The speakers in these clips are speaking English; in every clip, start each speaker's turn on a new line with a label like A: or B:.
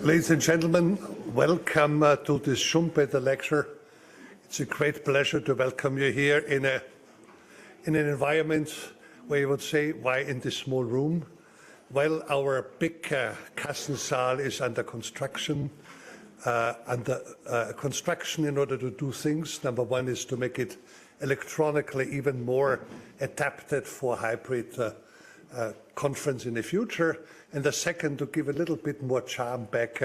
A: Ladies and gentlemen, welcome to this Schumpeter lecture. It's a great pleasure to welcome you here in an environment where you would say, why in this small room? Well, our big Kassensaal is under construction. Construction in order to do things. Number one is to make it electronically even more adapted for hybrid conference in the future, and the second to give a little bit more charm back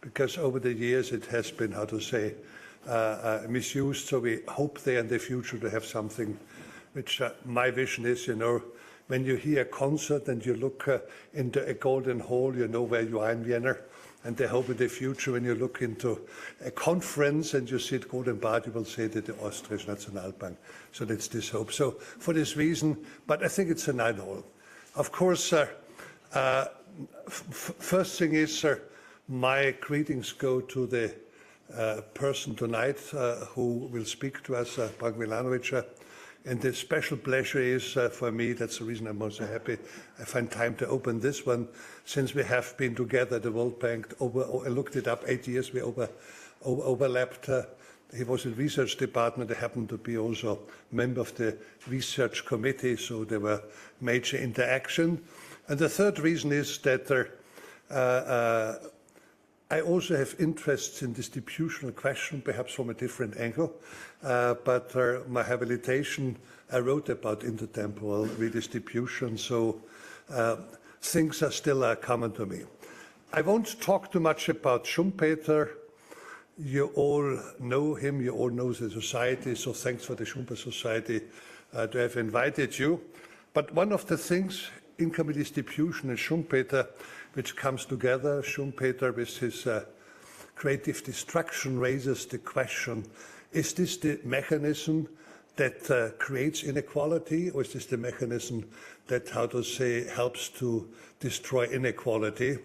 A: because over the years it has been, how to say, misused. So we hope there in the future to have something which my vision is, you know, when you hear a concert and you look into a golden hall, you know where you are in Vienna. And I hope in the future when you look into a conference and you see it golden bar, you will say that the Austrian National Bank. So that's this hope. So for this reason, but I think it's a nice hall. Of course, first thing is my greetings go to the person tonight who will speak to us, Branko Milanović. And the special pleasure is for me, that's the reason I'm also happy, I find time to open this one, since we have been together at the World Bank, I looked it up, 8 years we overlapped. He was in the research department. I happened to be also member of the research committee, so there were major interaction. And the third reason is that I also have interests in distributional question, perhaps from a different angle, but my habilitation, I wrote about intertemporal redistribution, so things are still common to me. I won't talk too much about Schumpeter. You all know him, you all know the society, so thanks for the Schumpeter Society to have invited you. But one of the things, income distribution and Schumpeter, which comes together, Schumpeter with his creative destruction raises the question, is this the mechanism that creates inequality, or is this the mechanism that, how to say, helps to destroy inequality?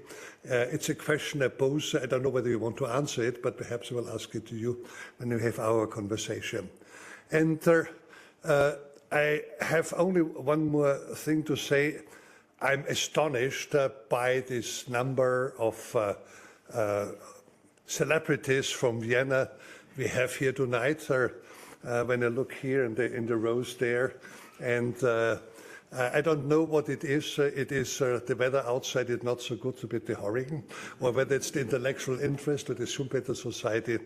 A: It's a question that both, I don't know whether you want to answer it, but perhaps I will ask it to you when we have our conversation. And I have only one more thing to say. I'm astonished by this number of celebrities from Vienna we have here tonight. When I look here in the rows there, and I don't know what it is. It is the weather outside is not so good, a bit hurrying, or whether it's the intellectual interest of the Schumpeter Society.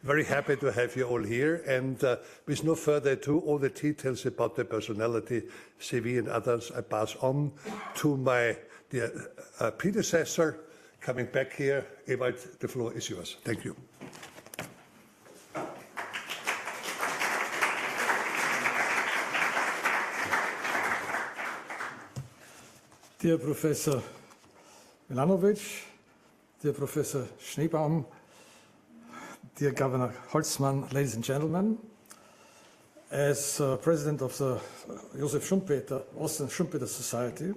A: Very happy to have you all here, and with no further ado, all the details about the personality, CV and others, I pass on to my dear predecessor. Coming back here, Ewald, the floor is yours. Thank you.
B: Dear Professor Milanović, dear Professor Schneebaum, dear Governor Holzmann, ladies and gentlemen, as President of the Joseph Schumpeter, Austrian Schumpeter Society,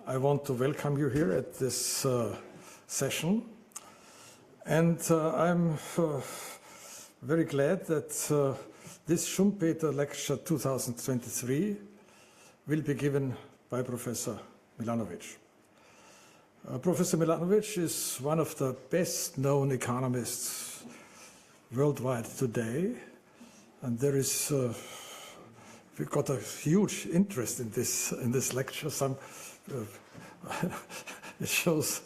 B: I want to welcome you here at this session. And I'm very glad that this Schumpeter Lecture 2023 will be given by Professor Milanović. Professor Milanović is one of the best-known economists worldwide today, and there is we got a huge interest in this lecture. It shows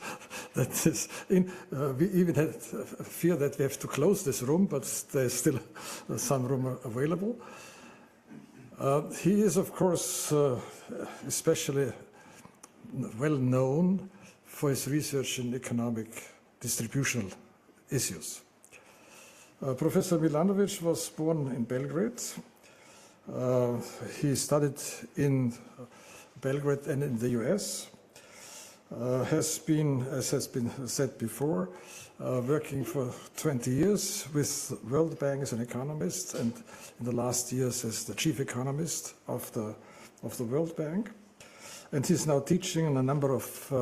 B: that we even had fear that we have to close this room, but there's still some room available. He is, of course, especially well known for his research in economic distributional issues. Professor Milanović was born in Belgrade. He studied in Belgrade and in the US. Has been, as has been said before, working for 20 years with World Bank as an economist, and in the last years as the chief economist of the World Bank. And he's now teaching in a number of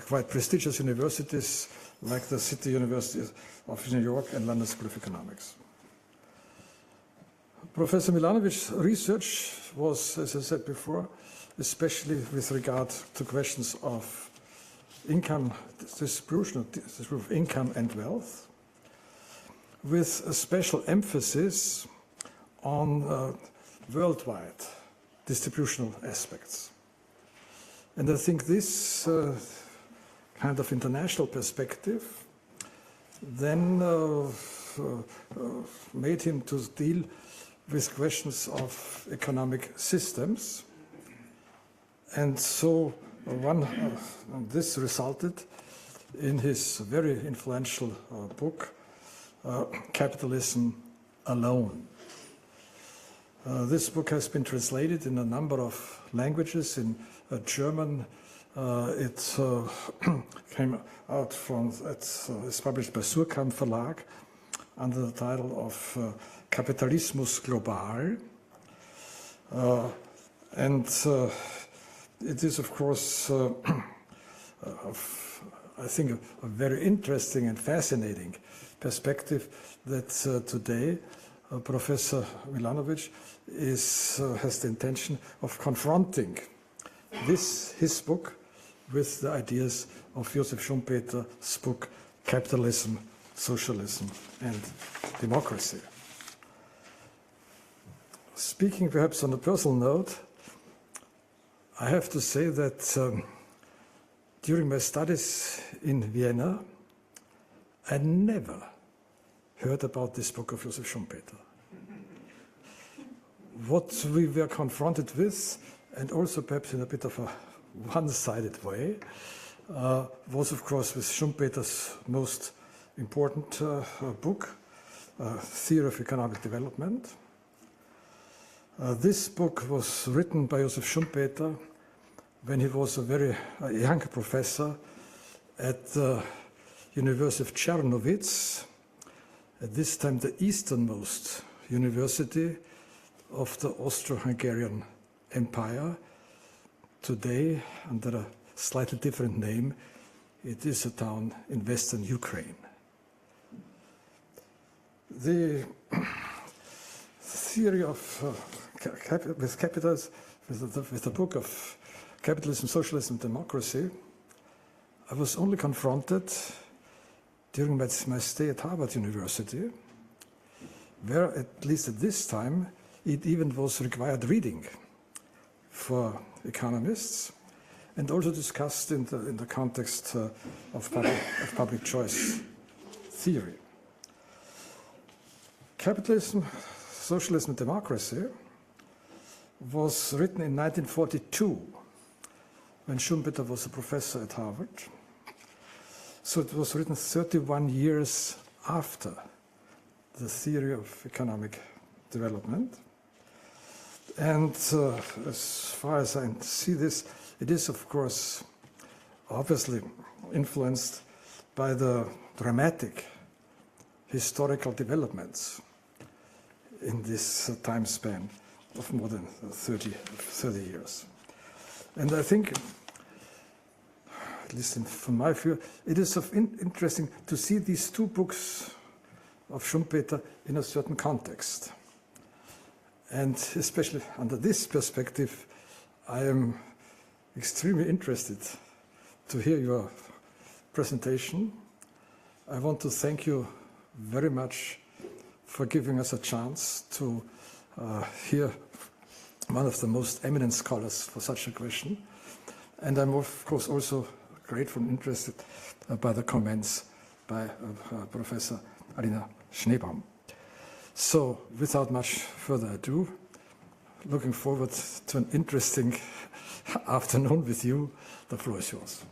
B: quite prestigious universities, like the City University of New York and London School of Economics. Professor Milanović's research was, as I said before, especially with regard to questions of distribution of income and wealth, with a special emphasis on worldwide distributional aspects. And I think this kind of international perspective then made him to deal with questions of economic systems. And so this resulted in his very influential book, Capitalism Alone. This book has been translated in a number of languages. In German, it came out from, it's published by Surkamp Verlag under the title of Capitalismus Global. And it is, of course, I think, a very interesting and fascinating perspective that today Professor Milanović has the intention of confronting his book with the ideas of Joseph Schumpeter's book, Capitalism, Socialism, and Democracy. Speaking perhaps on a personal note, I have to say that during my studies in Vienna, I never heard about this book of Joseph Schumpeter. What we were confronted with, and also perhaps in a bit of a one-sided way, was of course with Schumpeter's most important book, Theory of Economic Development. This book was written by Joseph Schumpeter when he was a very young professor at the University of Czernowitz, at this time the easternmost university of the Austro-Hungarian Empire. Today, under a slightly different name, it is a town in western Ukraine. The theory of with the book of Capitalism, Socialism, Democracy, I was only confronted during my stay at Harvard University, where, at least at this time, it even was required reading for economists, and also discussed in the context of public choice theory. Capitalism, Socialism, and Democracy was written in 1942, when Schumpeter was a professor at Harvard. So it was written 31 years after the theory of economic development. And as far as I see this, it is, of course, obviously influenced by the dramatic historical developments in this time span of more than 30 years. And I think, at least from my view, it is interesting to see these two books of Schumpeter in a certain context. And especially under this perspective, I am extremely interested to hear your presentation. I want to thank you very much for giving us a chance to hear one of the most eminent scholars for such a question. And I'm, of course, also grateful and interested by the comments by Professor Alyssa Schneebaum. So, without much further ado, looking forward to an interesting afternoon with you. The floor is yours.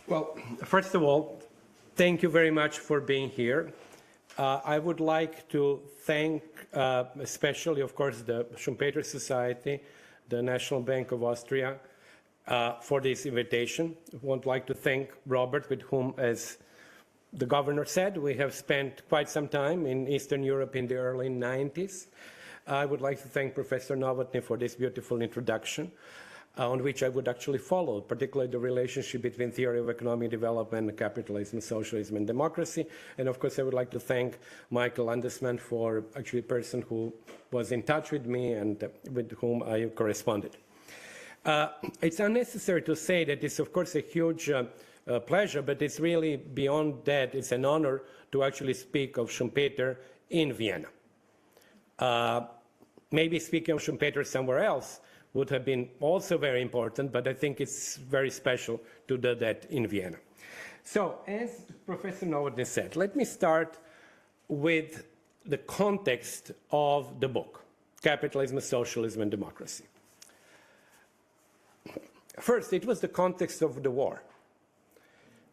C: Well, first of all, thank you very much for being here. I would like to thank especially, of course, the Schumpeter Society, the National Bank of Austria, for this invitation. I would like to thank Robert, with whom, as the governor said, we have spent quite some time in Eastern Europe in the early 90s. I would like to thank Professor Novotny for this beautiful introduction, on which I would actually follow, particularly the relationship between theory of economic development, capitalism, socialism, and democracy. And of course, I would like to thank Michael Landesmann for actually a person who was in touch with me and with whom I corresponded. It's unnecessary to say that it's, of course, a huge pleasure, but it's really beyond that. It's an honor to actually speak of Schumpeter in Vienna. Maybe speaking of Schumpeter somewhere else would have been also very important, but I think it's very special to do that in Vienna. So, as Professor Novotny said, let me start with the context of the book, Capitalism, Socialism, and Democracy. First, it was the context of the war,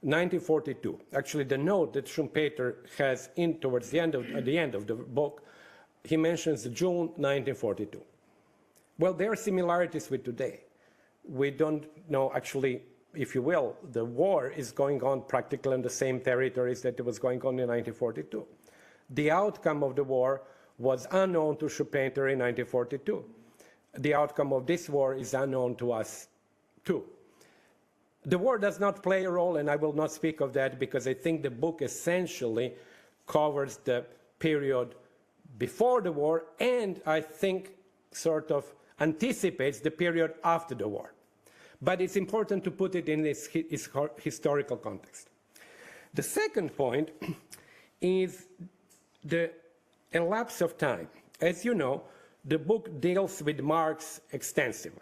C: 1942. Actually, the note that Schumpeter has towards the end of the book, he mentions June 1942. Well, there are similarities with today. We don't know, actually, if you will, the war is going on practically in the same territories that it was going on in 1942. The outcome of the war was unknown to Schumpeter in 1942. The outcome of this war is unknown to us too. The war does not play a role, and I will not speak of that because I think the book essentially covers the period before the war, and I think sort of anticipates the period after the war. But it's important to put it in this historical context. The second point is the elapse of time. As you know, the book deals with Marx extensively.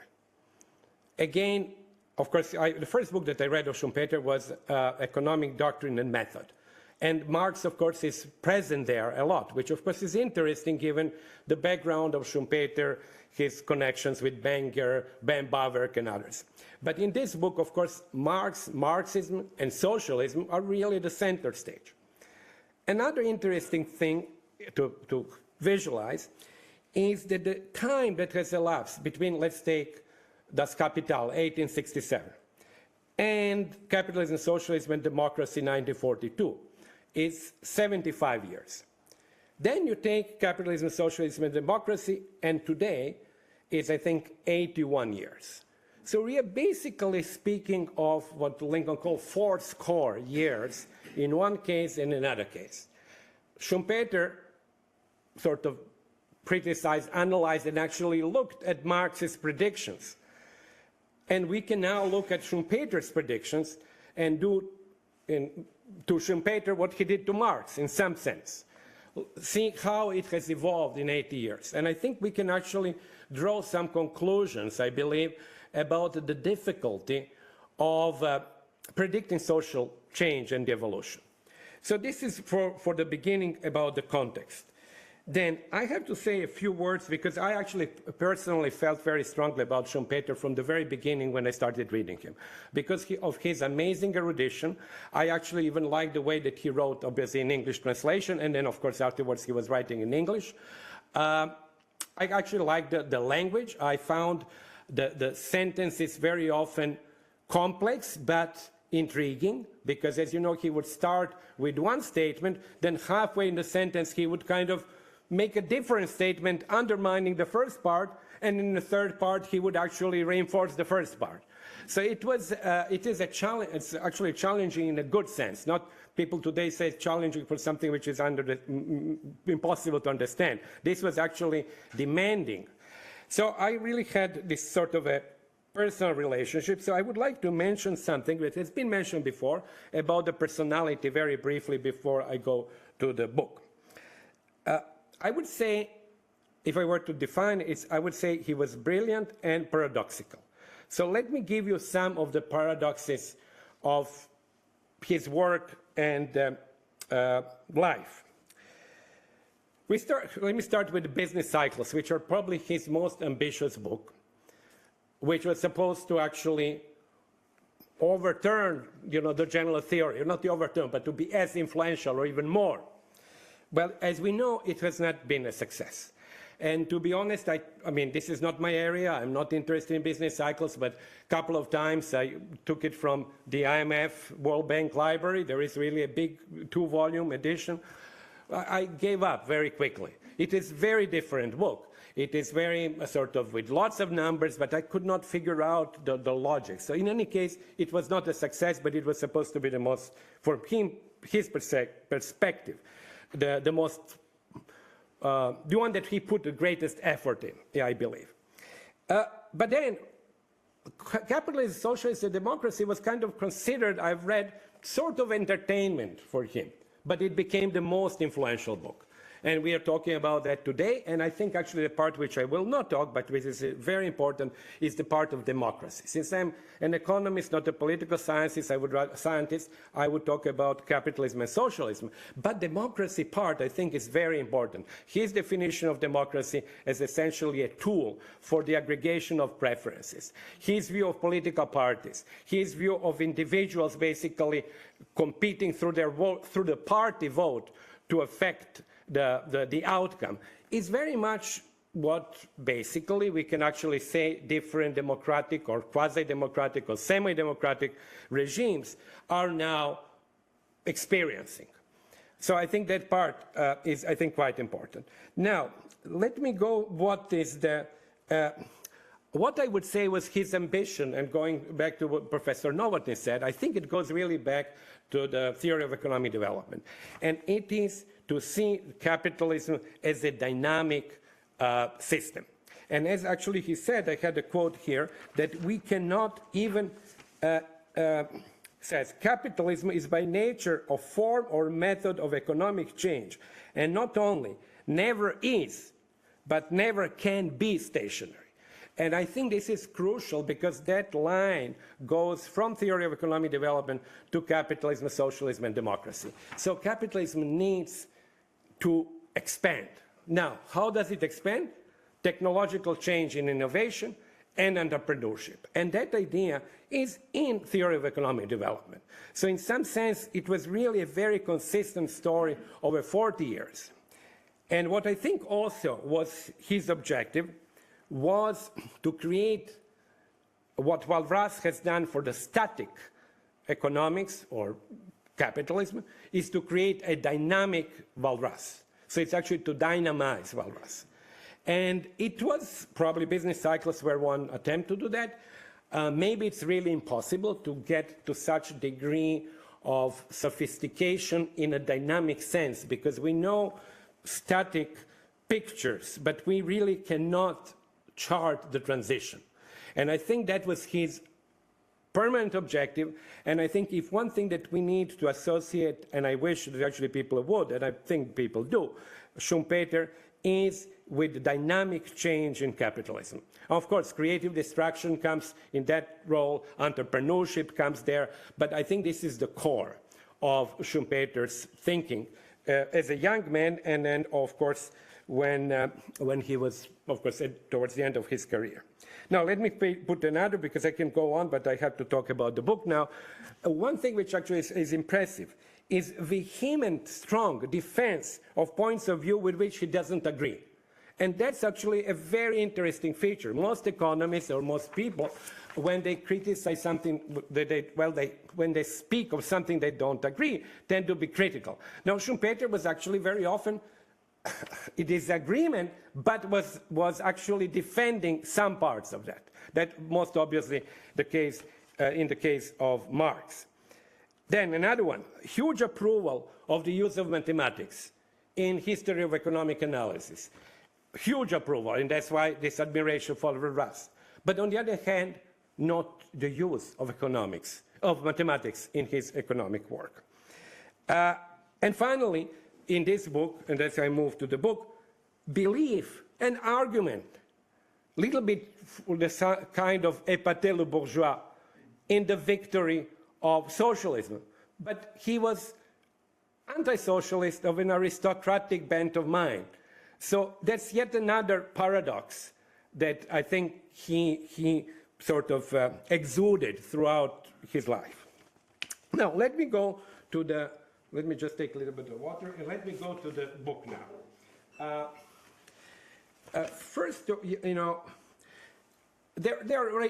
C: Again, of course, the first book that I read of Schumpeter was Economic Doctrine and Method. And Marx, of course, is present there a lot, which, of course, is interesting given the background of Schumpeter, his connections with Wenger, Ben Bawerk, and others. But in this book, of course, Marxism and socialism are really the center stage. Another interesting thing to visualize is that the time that has elapsed between, let's take Das Kapital, 1867, and Capitalism, Socialism, and Democracy, 1942, is 75 years. Then you take Capitalism, Socialism, and Democracy, and today is, I think, 81 years. So we are basically speaking of what Lincoln called 40 years in one case and another case. Schumpeter sort of criticized, analyzed, and actually looked at Marx's predictions. And we can now look at Schumpeter's predictions and do to Schumpeter what he did to Marx in some sense. See how it has evolved in 80 years. And I think we can actually draw some conclusions, I believe, about the difficulty of predicting social change and evolution. So this is for the beginning about the context. Then I have to say a few words because I actually personally felt very strongly about Schumpeter from the very beginning when I started reading him. Because of his amazing erudition, I actually even liked the way that he wrote, obviously in English translation, and then of course afterwards he was writing in English. I actually liked the language. I found the sentences very often complex but intriguing, because as you know, he would start with one statement, then halfway in the sentence he would kind of make a different statement undermining the first part, and in the third part he would actually reinforce the first part. So it is a challenge. It's actually challenging in a good sense. Not people today say it's challenging for something which is impossible to understand. This was actually demanding. So I really had this sort of a personal relationship. So I would like to mention something that has been mentioned before about the personality very briefly before I go to the book. I would say, if I were to define it, I would say he was brilliant and paradoxical. So let me give you some of the paradoxes of his work and life. Let me start with the Business Cycles, which are probably his most ambitious book, which was supposed to actually overturn, the general theory, not to overturn, but to be as influential or even more. Well, as we know, it has not been a success. And to be honest, I mean, this is not my area. I'm not interested in business cycles, but a couple of times I took it from the IMF World Bank Library. There is really a big 2-volume edition. I gave up very quickly. It is a very different book. It is very sort of with lots of numbers, but I could not figure out the logic. So in any case, it was not a success, but it was supposed to be the most, for him, his perspective, the most, the one that he put the greatest effort in, yeah, I believe. But then, capitalism, socialism, and democracy was kind of considered, I've read, sort of entertainment for him. But it became the most influential book. And we are talking about that today, and I think actually the part which I will not talk, but which is very important, is the part of democracy. Since I'm an economist, not a political scientist, I would talk about capitalism and socialism. But democracy part, I think, is very important. His definition of democracy as essentially a tool for the aggregation of preferences. His view of political parties, his view of individuals basically competing through their vote, through the party vote to affect the outcome is very much what basically we can actually say different democratic or quasi-democratic or semi-democratic regimes are now experiencing. So I think that part is, I think, quite important. Now, let me go what is the, what I would say was his ambition, and going back to what Professor Novotny said, I think it goes really back to the theory of economic development. And it is to see capitalism as a dynamic system. And as actually he said, I had a quote here, that we cannot even, says, capitalism is by nature a form or method of economic change, and not only never is, but never can be stationary. And I think this is crucial because that line goes from theory of economic development to capitalism, socialism, and democracy. So capitalism needs to expand. Now, how does it expand? Technological change in innovation and entrepreneurship. And that idea is in theory of economic development. So in some sense, it was really a very consistent story over 40 years. And what I think also was his objective was to create what Walras has done for the static economics or capitalism, is to create a dynamic Walras. So it's actually to dynamize Walras. And it was probably business cycles were one attempt to do that. Maybe it's really impossible to get to such a degree of sophistication in a dynamic sense, because we know static pictures, but we really cannot chart the transition. And I think that was his permanent objective, and I think if one thing that we need to associate, and I wish that actually people would, and I think people do, Schumpeter, is with dynamic change in capitalism. Of course, creative destruction comes in that role, entrepreneurship comes there, but I think this is the core of Schumpeter's thinking as a young man, and then, of course, when he was, of course, towards the end of his career. Now, let me put another, because I can go on, but I have to talk about the book now. One thing which actually is impressive is vehement, strong defense of points of view with which he doesn't agree. And that's actually a very interesting feature. Most economists or most people, when they criticize something, when they speak of something they don't agree, tend to be critical. Now, Schumpeter was actually very often in disagreement, but was actually defending some parts of that. That most obviously the case in the case of Marx. Then another one, huge approval of the use of mathematics in history of economic analysis. Huge approval, and that's why this admiration for Walras. But on the other hand, not the use of economics, of mathematics in his economic work. And finally, in this book, and as I move to the book, belief and argument, little bit the kind of épater le bourgeois in the victory of socialism. But he was anti-socialist of an aristocratic bent of mind. So that's yet another paradox that I think he sort of exuded throughout his life. Now, let me go to the, let me just take a little bit of water, and let me go to the book now. First, you know,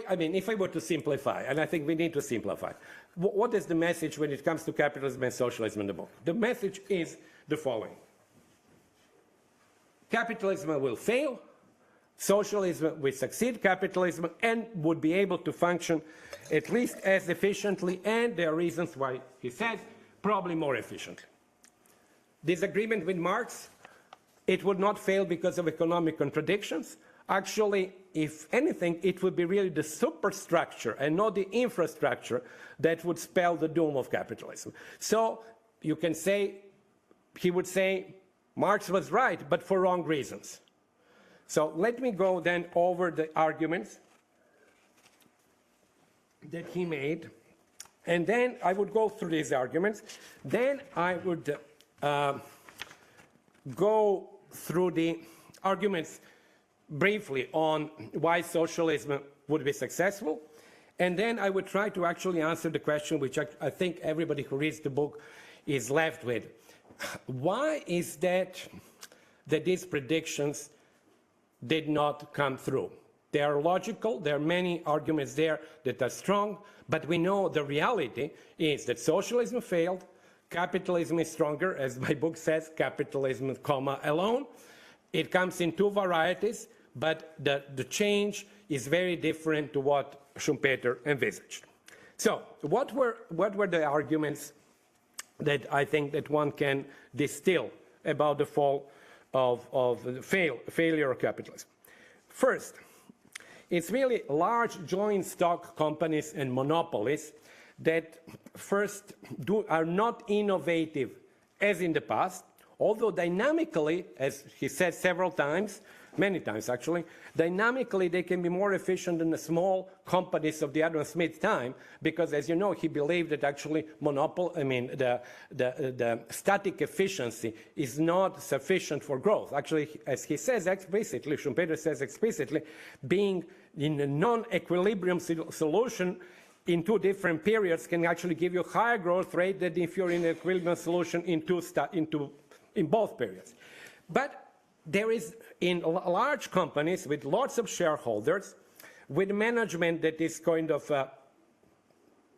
C: I mean, if I were to simplify, and I think we need to simplify, what is the message when it comes to capitalism and socialism in the book? The message is the following. Capitalism will fail, socialism will succeed capitalism and would be able to function at least as efficiently, and there are reasons why he says probably more efficiently. Disagreement with Marx, it would not fail because of economic contradictions. Actually, if anything, it would be really the superstructure and not the infrastructure that would spell the doom of capitalism. So you can say, he would say, Marx was right, but for wrong reasons. So let me go then over the arguments that he made, and then I would go through these arguments. Then I would go through the arguments briefly on why socialism would be successful, and then I would try to actually answer the question which I think everybody who reads the book is left with. Why is that these predictions did not come through? They are logical, there are many arguments there that are strong, but we know the reality is that socialism failed, capitalism is stronger, as my book says, capitalism, comma, alone. It comes in two varieties, but the change is very different to what Schumpeter envisaged. So what were the arguments that I think that one can distill about the fall of the failure of capitalism? First, it's really large joint stock companies and monopolies that first are not innovative as in the past, although dynamically, as he said several times, many times actually, dynamically they can be more efficient than the small companies of the Adam Smith time, because as you know, he believed that actually the static efficiency is not sufficient for growth. Actually, as he says explicitly, Schumpeter says explicitly, being in a non-equilibrium solution in two different periods can actually give you a higher growth rate than if you're in an equilibrium solution in both periods. But there is, in large companies with lots of shareholders, with management that is kind of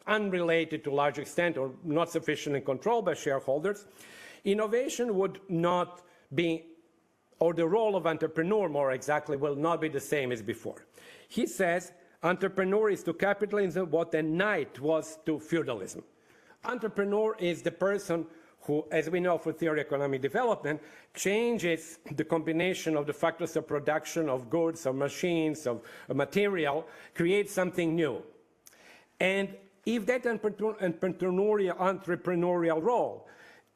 C: unrelated to a large extent or not sufficiently controlled by shareholders, innovation would not be, or the role of entrepreneur more exactly, will not be the same as before. He says, entrepreneur is to capitalism what a knight was to feudalism. Entrepreneur is the person who, as we know for theory of economic development, changes the combination of the factors of production of goods, of machines, of material, creates something new. And if that entrepreneurial role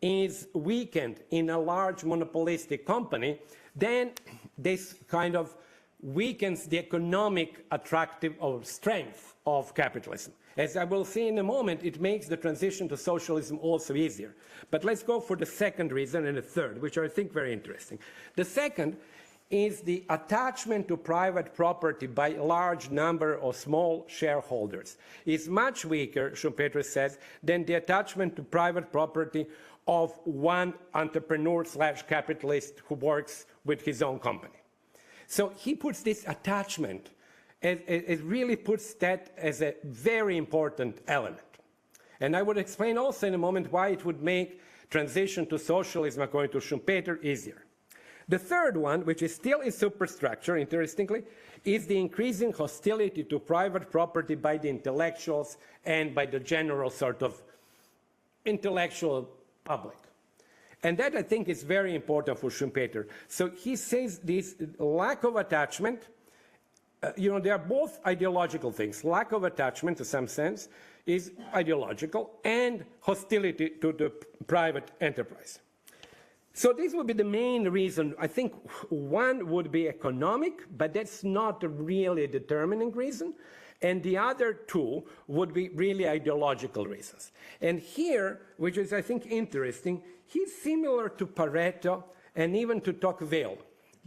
C: is weakened in a large monopolistic company, then this kind of weakens the economic attractive or strength of capitalism. As I will see in a moment, it makes the transition to socialism also easier. But let's go for the second reason and the third, which are, I think, very interesting. The second is the attachment to private property by a large number of small shareholders. Is much weaker, Schumpeter says, than the attachment to private property of one entrepreneur/capitalist who works with his own company. So he puts this attachment, it really puts that as a very important element. And I would explain also in a moment why it would make transition to socialism, according to Schumpeter, easier. The third one, which is still in superstructure, interestingly, is the increasing hostility to private property by the intellectuals and by the general sort of intellectual public. And that, I think, is very important for Schumpeter. So he says this lack of attachment, they are both ideological things. Lack of attachment, to some sense, is ideological, and hostility to the private enterprise. So this would be the main reason. I think one would be economic, but that's not really a determining reason. And the other two would be really ideological reasons. And here, which is, I think, interesting, he's similar to Pareto and even to Tocqueville,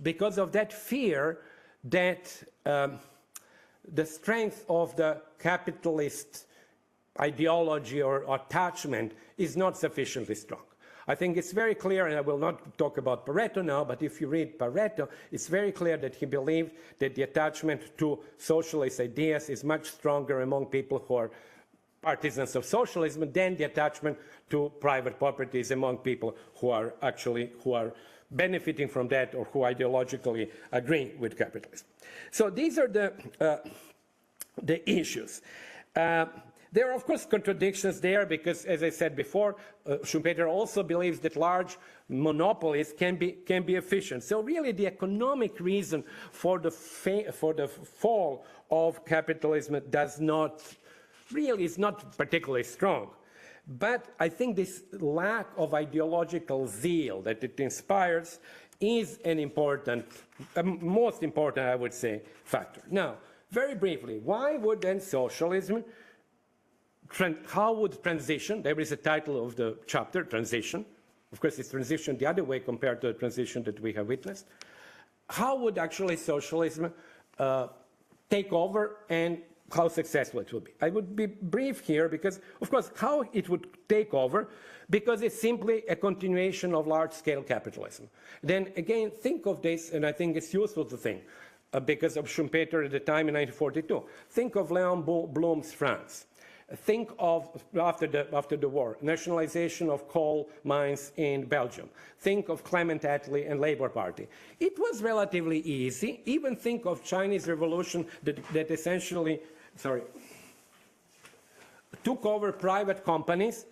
C: because of that fear that the strength of the capitalist ideology or attachment is not sufficiently strong. I think it's very clear, and I will not talk about Pareto now, but if you read Pareto, it's very clear that he believed that the attachment to socialist ideas is much stronger among people who are partisans of socialism than the attachment to private properties among people who are benefiting from that or who ideologically agree with capitalism. So these are the issues. There are, of course, contradictions there because, as I said before, Schumpeter also believes that large monopolies can be efficient. So really the economic reason for the fall of capitalism is not particularly strong. But I think this lack of ideological zeal that it inspires is an important, most important, I would say, factor. Now, very briefly, why would then socialism, how would transition, there is a title of the chapter, transition. Of course, it's transition the other way compared to the transition that we have witnessed. How would actually socialism take over and how successful it will be? I would be brief here because, of course, how it would take over, because it's simply a continuation of large-scale capitalism. Then again, think of this, and I think it's useful to think, because of Schumpeter at the time in 1942. Think of Léon Blum's France. Think of, after the war, nationalization of coal mines in Belgium. Think of Clement Attlee and Labour Party. It was relatively easy. Even think of Chinese Revolution that essentially, took over private companies,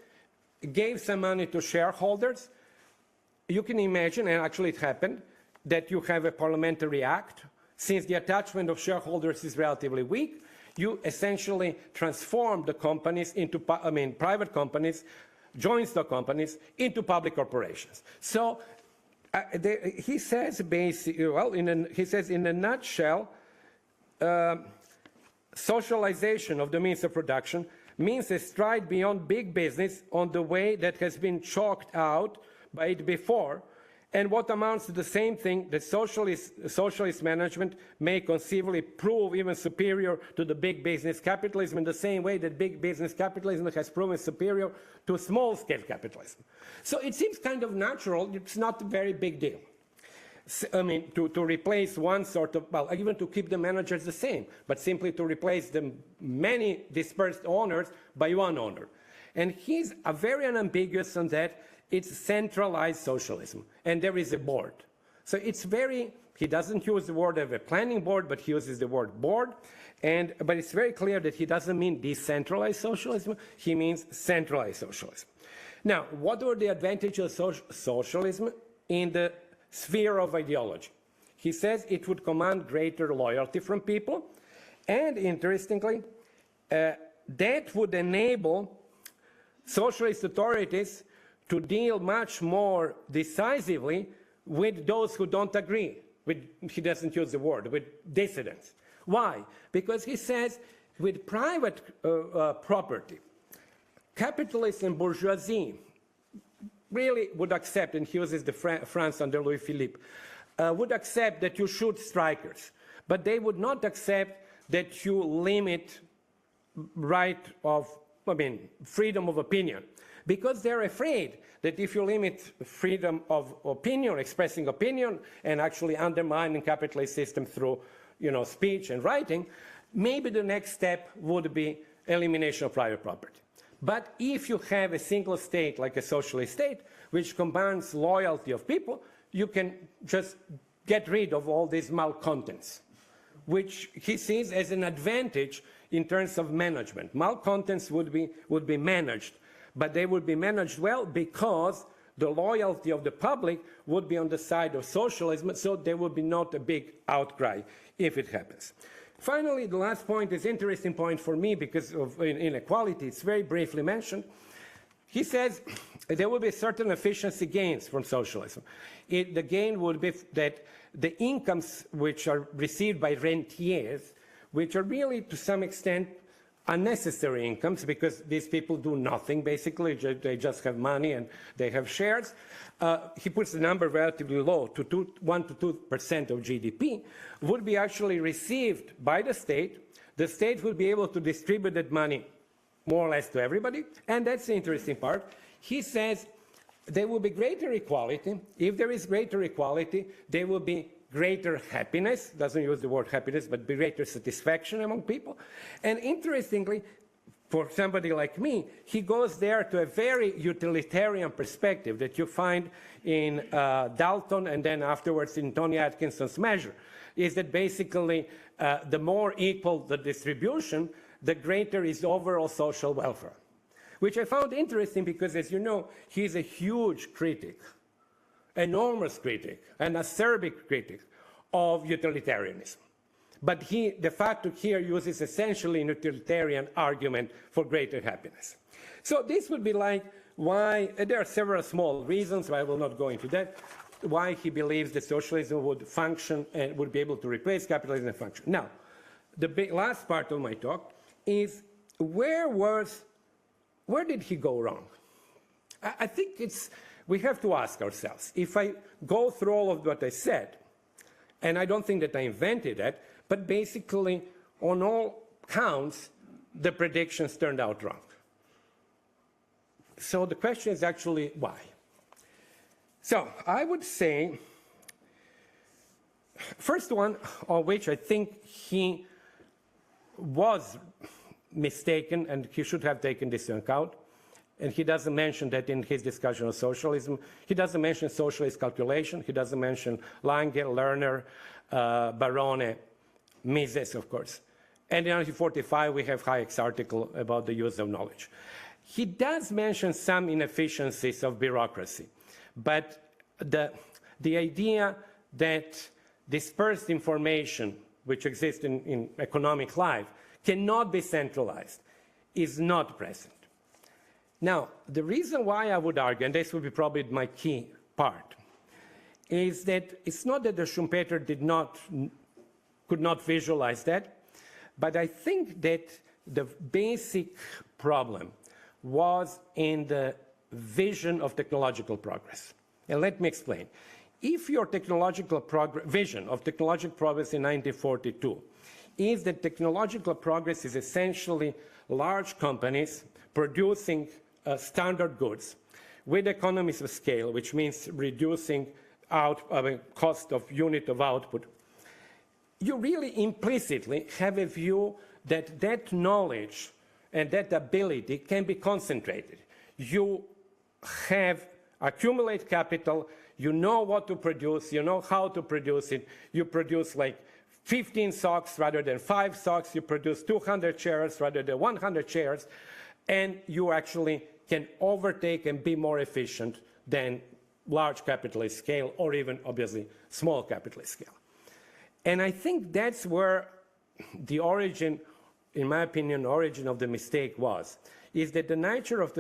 C: gave some money to shareholders. You can imagine, and actually it happened, that you have a parliamentary act. Since the attachment of shareholders is relatively weak, you essentially transform the companies into, private companies, joint stock companies, into public corporations. So he says basically, well, he says in a nutshell, socialization of the means of production means a stride beyond big business on the way that has been chalked out by it before, and what amounts to the same thing that socialist management may conceivably prove even superior to the big business capitalism in the same way that big business capitalism has proven superior to small-scale capitalism. So it seems kind of natural. It's not a very big deal. To replace one sort of, well, even to keep the managers the same, but simply to replace the many dispersed owners by one owner. And he's very unambiguous on that. It's centralized socialism, and there is a board. So it's he doesn't use the word of a planning board, but he uses the word board. But it's very clear that he doesn't mean decentralized socialism, he means centralized socialism. Now, what were the advantages of socialism in the sphere of ideology? He says it would command greater loyalty from people, and interestingly, that would enable socialist authorities to deal much more decisively with those who don't agree, he doesn't use the word, with dissidents. Why? Because he says with private property, capitalists and bourgeoisie really would accept, and he uses the France under Louis Philippe, would accept that you shoot strikers, but they would not accept that you limit freedom of opinion. Because they're afraid that if you limit freedom of opinion, expressing opinion, and actually undermining capitalist system through, speech and writing, maybe the next step would be elimination of private property. But if you have a single state, like a socialist state, which combines loyalty of people, you can just get rid of all these malcontents, which he sees as an advantage in terms of management. Malcontents would be managed, but they would be managed well because the loyalty of the public would be on the side of socialism, so there would be not a big outcry if it happens. Finally, the last point is an interesting point for me because of inequality. It's very briefly mentioned. He says there will be certain efficiency gains from socialism. The gain would be that the incomes which are received by rentiers, which are really to some extent unnecessary incomes because these people do nothing basically, they just have money and they have shares. He puts the number relatively low, to 1 to 2% of GDP, would be actually received by the state. The state will be able to distribute that money more or less to everybody, and that's the interesting part. He says there will be greater equality. If there is greater equality, there will be greater happiness, doesn't use the word happiness, but greater satisfaction among people. And interestingly, for somebody like me, he goes there to a very utilitarian perspective that you find in Dalton and then afterwards in Tony Atkinson's measure, is that basically the more equal the distribution, the greater is overall social welfare, which I found interesting because, as you know, he's a huge critic, enormous critic, an acerbic critic of utilitarianism. But he, de facto, here uses essentially a utilitarian argument for greater happiness. So this would be like why, there are several small reasons, I will not go into that, why he believes that socialism would function and would be able to replace capitalism and function. Now, the last part of my talk is where did he go wrong? I think we have to ask ourselves, if I go through all of what I said, and I don't think that I invented it, but basically, on all counts, the predictions turned out wrong. So the question is actually why? So I would say, first one on which I think he was mistaken, and he should have taken this into account, and he doesn't mention that in his discussion of socialism. He doesn't mention socialist calculation. He doesn't mention Lange, Lerner, Barone, Mises, of course. And in 1945, we have Hayek's article about the use of knowledge. He does mention some inefficiencies of bureaucracy, but the idea that dispersed information, which exists in economic life, cannot be centralized, is not present. Now, the reason why I would argue, and this would be probably my key part, is that it's not that the Schumpeter could not visualize that, but I think that the basic problem was in the vision of technological progress. And let me explain. If your technological vision of technological progress in 1942 is that technological progress is essentially large companies producing standard goods with economies of scale, which means reducing cost of unit of output, you really implicitly have a view that that knowledge and that ability can be concentrated. You accumulate capital, you know what to produce, you know how to produce it, you produce like 15 socks rather than 5 socks, you produce 200 chairs rather than 100 chairs, and you actually can overtake and be more efficient than large capitalist scale or even, obviously, small capitalist scale. And I think that's where the origin, in my opinion, the origin of the mistake was, is that the nature of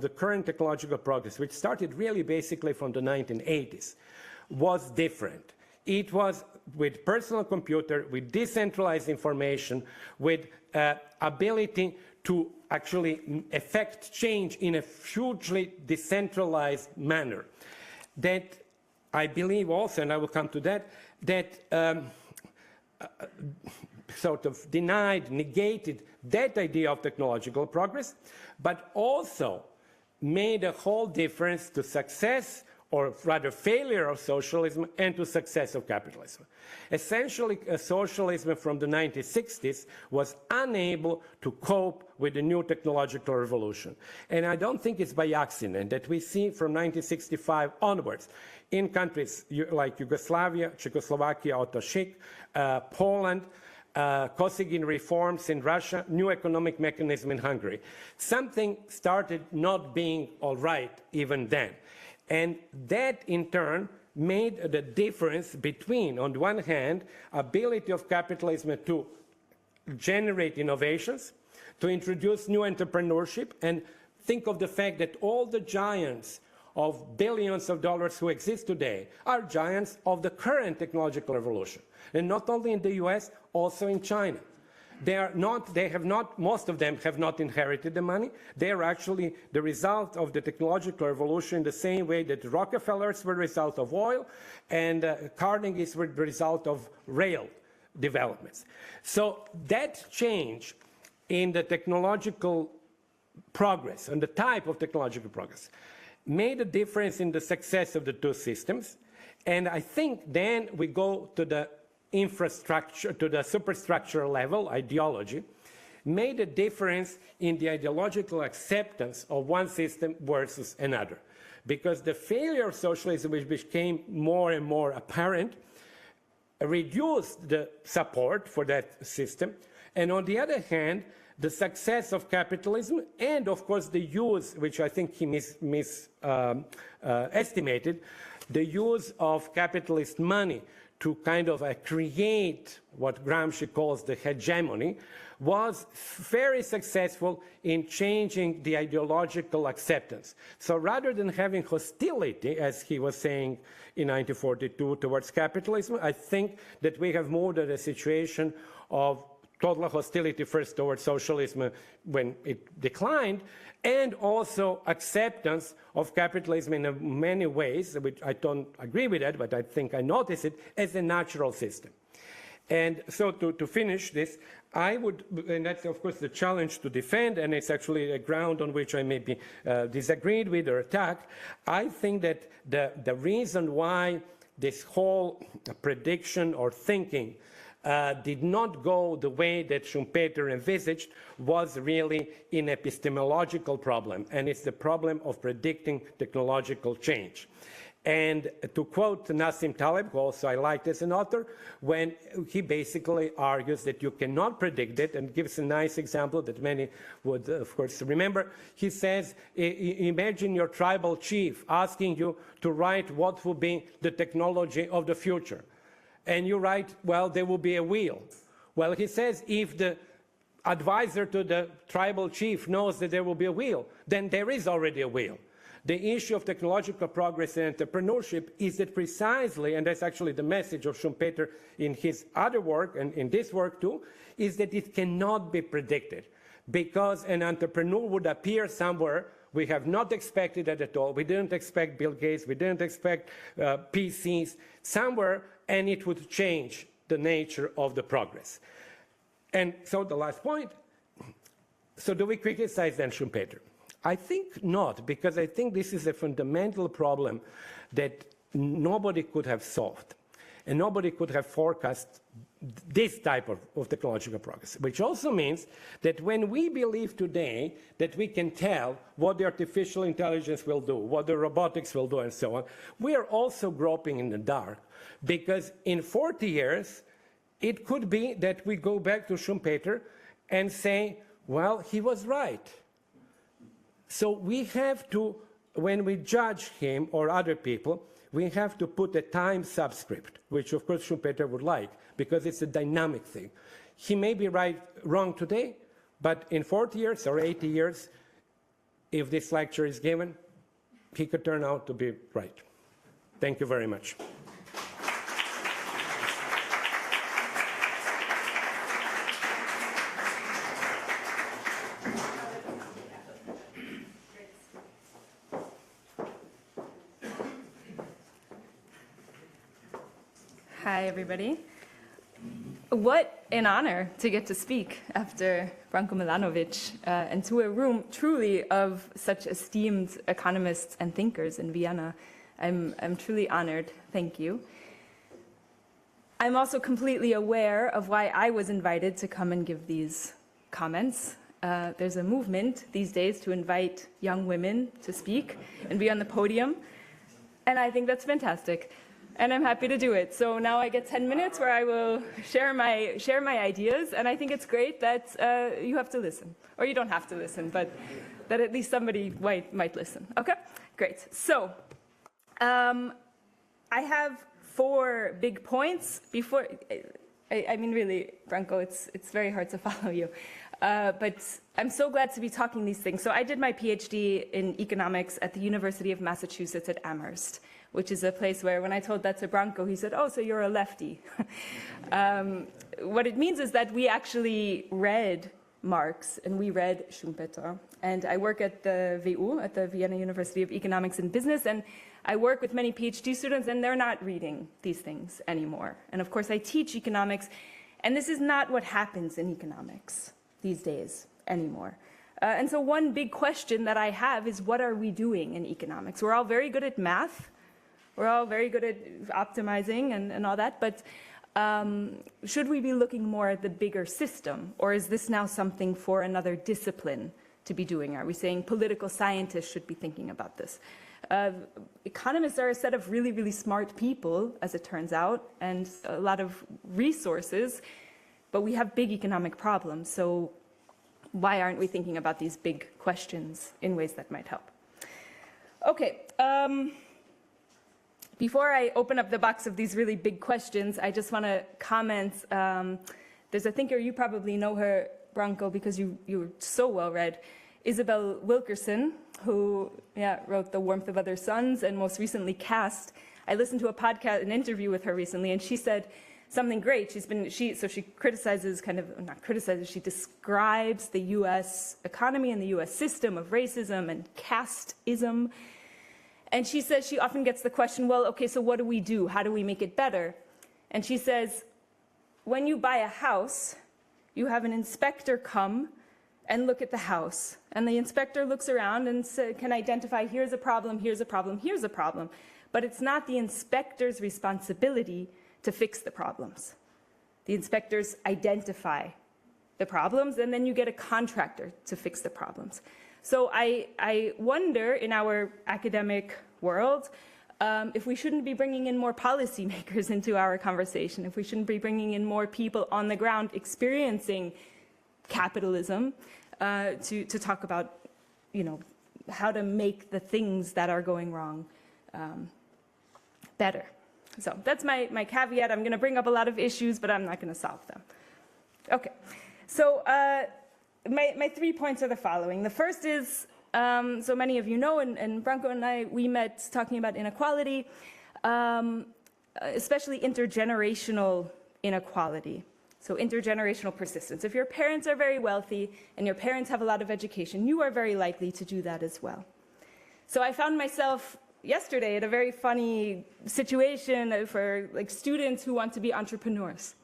C: the current technological progress, which started really basically from the 1980s, was different. It was with personal computer, with decentralized information, with ability to actually effect change in a hugely decentralized manner. That I believe also, and I will come to that, that sort of denied, negated that idea of technological progress, but also made a whole difference to success, or rather failure of socialism, and to success of capitalism. Essentially, socialism from the 1960s was unable to cope with the new technological revolution. And I don't think it's by accident that we see from 1965 onwards in countries like Yugoslavia, Czechoslovakia, Otto Schick, Poland, Kosygin reforms in Russia, new economic mechanism in Hungary. Something started not being all right even then. And that, in turn, made the difference between, on the one hand, ability of capitalism to generate innovations, to introduce new entrepreneurship, and think of the fact that all the giants of billions of dollars who exist today are giants of the current technological revolution. And not only in the US, also in China. Most of them have not inherited the money. They are actually the result of the technological revolution in the same way that the Rockefellers were the result of oil and Carnegie's were the result of rail developments. So that change in the technological progress and the type of technological progress made a difference in the success of the two systems. And I think then we go to the infrastructure, to the superstructure level, ideology, made a difference in the ideological acceptance of one system versus another. Because the failure of socialism, which became more and more apparent, reduced the support for that system. And on the other hand, the success of capitalism and, of course, the use, which I think he estimated, the use of capitalist money to kind of create what Gramsci calls the hegemony, was very successful in changing the ideological acceptance. So rather than having hostility, as he was saying in 1942, towards capitalism, I think that we have moved to a situation of total hostility first towards socialism when it declined, and also acceptance of capitalism in many ways, which I don't agree with that, but I think I notice it, as a natural system. And so to finish this, I would, and that's of course the challenge to defend, and it's actually a ground on which I may be disagreed with or attacked. I think that the reason why this whole prediction or thinking did not go the way that Schumpeter envisaged was really an epistemological problem, and it's the problem of predicting technological change. And to quote Nassim Taleb, who also I liked as an author, when he basically argues that you cannot predict it, and gives a nice example that many would, of course, remember. He says, imagine your tribal chief asking you to write what will be the technology of the future. And you write, well, there will be a wheel. Well, he says, if the advisor to the tribal chief knows that there will be a wheel, then there is already a wheel. The issue of technological progress and entrepreneurship is that precisely, and that's actually the message of Schumpeter in his other work, and in this work too, is that it cannot be predicted. Because an entrepreneur would appear somewhere we have not expected it at all. We didn't expect Bill Gates, we didn't expect PCs, somewhere, and it would change the nature of the progress. And so the last point, so do we criticize then Schumpeter? I think not, because I think this is a fundamental problem that nobody could have solved. And nobody could have forecast this type of technological progress, which also means that when we believe today that we can tell what the artificial intelligence will do, what the robotics will do, and so on, we are also groping in the dark, because in 40 years, it could be that we go back to Schumpeter and say, well, he was right. So we have to, when we judge him or other people, we have to put a time subscript, which of course Schumpeter would like, because it's a dynamic thing. He may be wrong today, but in 40 years or 80 years, if this lecture is given, he could turn out to be right. Thank you very much.
D: Hi, everybody. What an honor to get to speak after Branko Milanović and to a room truly of such esteemed economists and thinkers in Vienna. I'm truly honored. Thank you. I'm also completely aware of why I was invited to come and give these comments. There's a movement these days to invite young women to speak and be on the podium, and I think that's fantastic. And I'm happy to do it. So now I get 10 minutes where I will share my ideas, and I think it's great that you have to listen. Or you don't have to listen, but that at least somebody might listen. Okay, great. So I have 4 big points before, I mean really, Branko, it's very hard to follow you. But I'm so glad to be talking these things. So I did my PhD in economics at the University of Massachusetts at Amherst, which is a place where when I told that to Branko, he said, oh, so you're a lefty. What it means is that we actually read Marx and we read Schumpeter. And I work at the WU, at the Vienna University of Economics and Business, and I work with many PhD students, and they're not reading these things anymore. And of course, I teach economics, and this is not what happens in economics these days anymore. And so one big question that I have is, what are we doing in economics? We're all very good at math. We're all very good at optimizing and all that, but should we be looking more at the bigger system, or is this now something for another discipline to be doing? Are we saying political scientists should be thinking about this? Economists are a set of really, really smart people, as it turns out, and a lot of resources, but we have big economic problems, so why aren't we thinking about these big questions in ways that might help? Okay. Before I open up the box of these really big questions, I just want to comment. There's a thinker, you probably know her, Branko, because you're so well read, Isabel Wilkerson, who wrote The Warmth of Other Suns and most recently Caste. I listened to a podcast, an interview with her recently, and she said something great. She criticizes, not criticizes, she describes the US economy and the US system of racism and casteism. And she says she often gets the question, well, okay, so what do we do? How do we make it better? And she says, when you buy a house, you have an inspector come and look at the house. And the inspector looks around and can identify, here's a problem, here's a problem, here's a problem. But it's not the inspector's responsibility to fix the problems. The inspectors identify the problems, and then you get a contractor to fix the problems. So I wonder, in our academic world, if we shouldn't be bringing in more policymakers into our conversation, if we shouldn't be bringing in more people on the ground experiencing capitalism to talk about, how to make the things that are going wrong better. So that's my caveat. I'm going to bring up a lot of issues, but I'm not going to solve them. Okay, so my 3 points are the following. The first is, so many of you know, and Branko and I, we met talking about inequality, especially intergenerational inequality. So intergenerational persistence. If your parents are very wealthy and your parents have a lot of education, you are very likely to do that as well. So I found myself yesterday at a very funny situation for students who want to be entrepreneurs.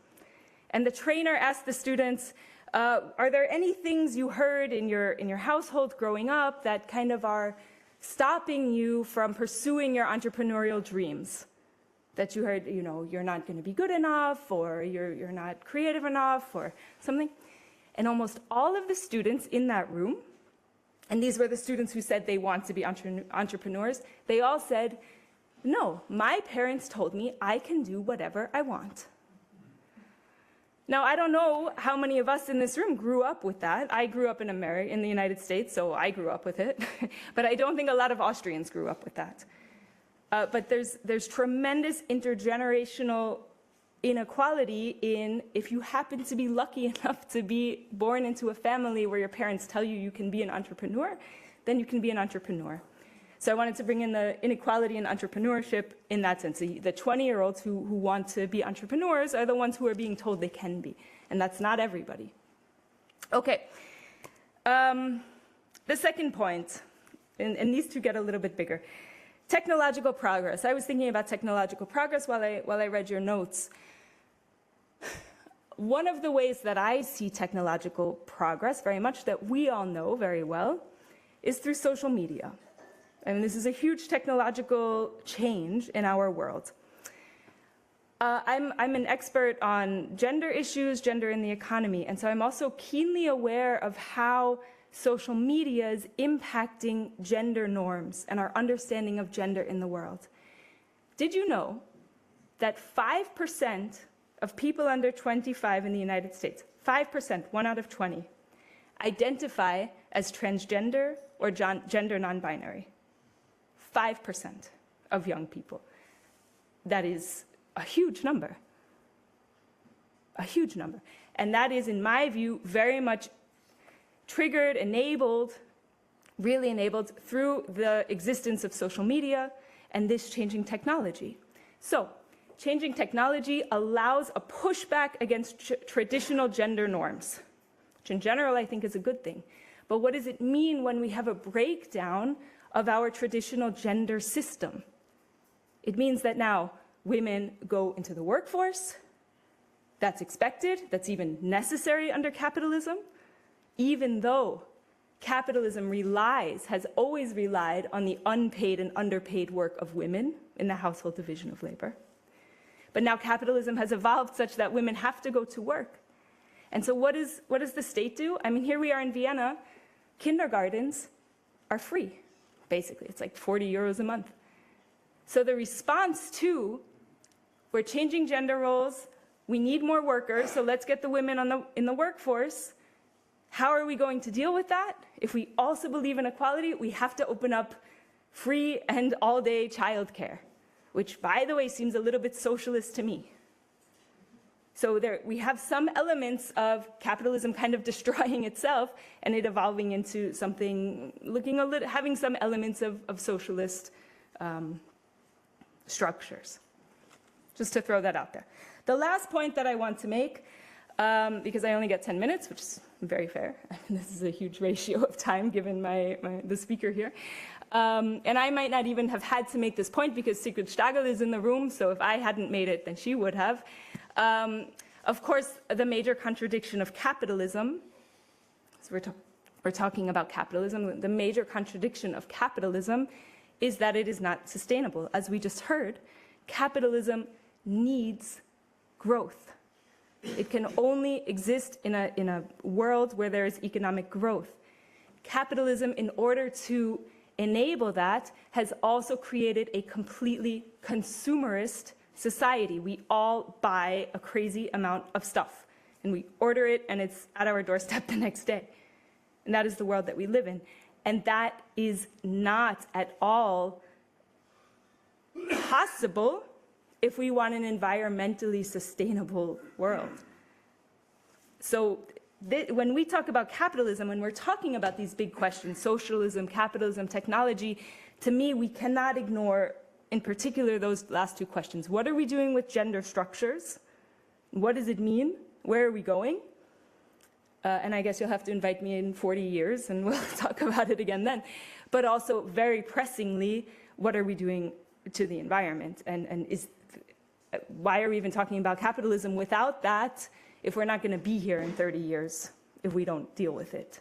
D: And the trainer asked the students, are there any things you heard in your household growing up that kind of are stopping you from pursuing your entrepreneurial dreams? That you heard, you're not going to be good enough, or you're not creative enough, or something. And almost all of the students in that room, and these were the students who said they want to be entrepreneurs, they all said, no, my parents told me I can do whatever I want. Now, I don't know how many of us in this room grew up with that. I grew up in the United States, so I grew up with it. But I don't think a lot of Austrians grew up with that. But there's tremendous intergenerational inequality in, if you happen to be lucky enough to be born into a family where your parents tell you can be an entrepreneur, then you can be an entrepreneur. So I wanted to bring in the inequality in entrepreneurship in that sense. The 20-year-olds who want to be entrepreneurs are the ones who are being told they can be, and that's not everybody. Okay, the second point, and these two get a little bit bigger. Technological progress. I was thinking about technological progress while I read your notes. One of the ways that I see technological progress very much, that we all know very well, is through social media. I mean, this is a huge technological change in our world. I'm an expert on gender issues, gender in the economy, and so I'm also keenly aware of how social media is impacting gender norms and our understanding of gender in the world. Did you know that 5% of people under 25 in the United States, 5%, 1 out of 20, identify as transgender or gender non-binary? 5% of young people. That is a huge number. A huge number. And that is, in my view, very much triggered, enabled, really enabled through the existence of social media and this changing technology. So, changing technology allows a pushback against traditional gender norms, which in general I think is a good thing. But what does it mean when we have a breakdown of our traditional gender system? It means that now women go into the workforce. That's expected, that's even necessary under capitalism, even though capitalism has always relied on the unpaid and underpaid work of women in the household division of labor. But now capitalism has evolved such that women have to go to work. And so what does the state do? I mean, here we are in Vienna, kindergartens are free, basically. It's like 40 euros a month. So the response to, we're changing gender roles, we need more workers, so let's get the women in the workforce. How are we going to deal with that? If we also believe in equality, we have to open up free and all-day childcare, which, by the way, seems a little bit socialist to me. So we have some elements of capitalism kind of destroying itself and it evolving into something having some elements of socialist structures. Just to throw that out there. The last point that I want to make, because I only get 10 minutes, which is very fair. I mean, this is a huge ratio of time given the speaker here. And I might not even have had to make this point because Sigrid Stagel is in the room, so if I hadn't made it, then she would have. Of course, the major contradiction of capitalism, so we're talking about capitalism, the major contradiction of capitalism is that it is not sustainable. As we just heard, capitalism needs growth. It can only exist in a world where there is economic growth. Capitalism, in order to enable that, has also created a completely consumerist society. We all buy a crazy amount of stuff, and we order it, and it's at our doorstep the next day. And that is the world that we live in. And that is not at all possible if we want an environmentally sustainable world. So when we talk about capitalism, when we're talking about these big questions, socialism, capitalism, technology, to me, we cannot ignore, in particular, those last two questions. What are we doing with gender structures? What does it mean? Where are we going? And I guess you'll have to invite me in 40 years and we'll talk about it again then. But also, very pressingly, what are we doing to the environment? And why are we even talking about capitalism without that if we're not going to be here in 30 years if we don't deal with it?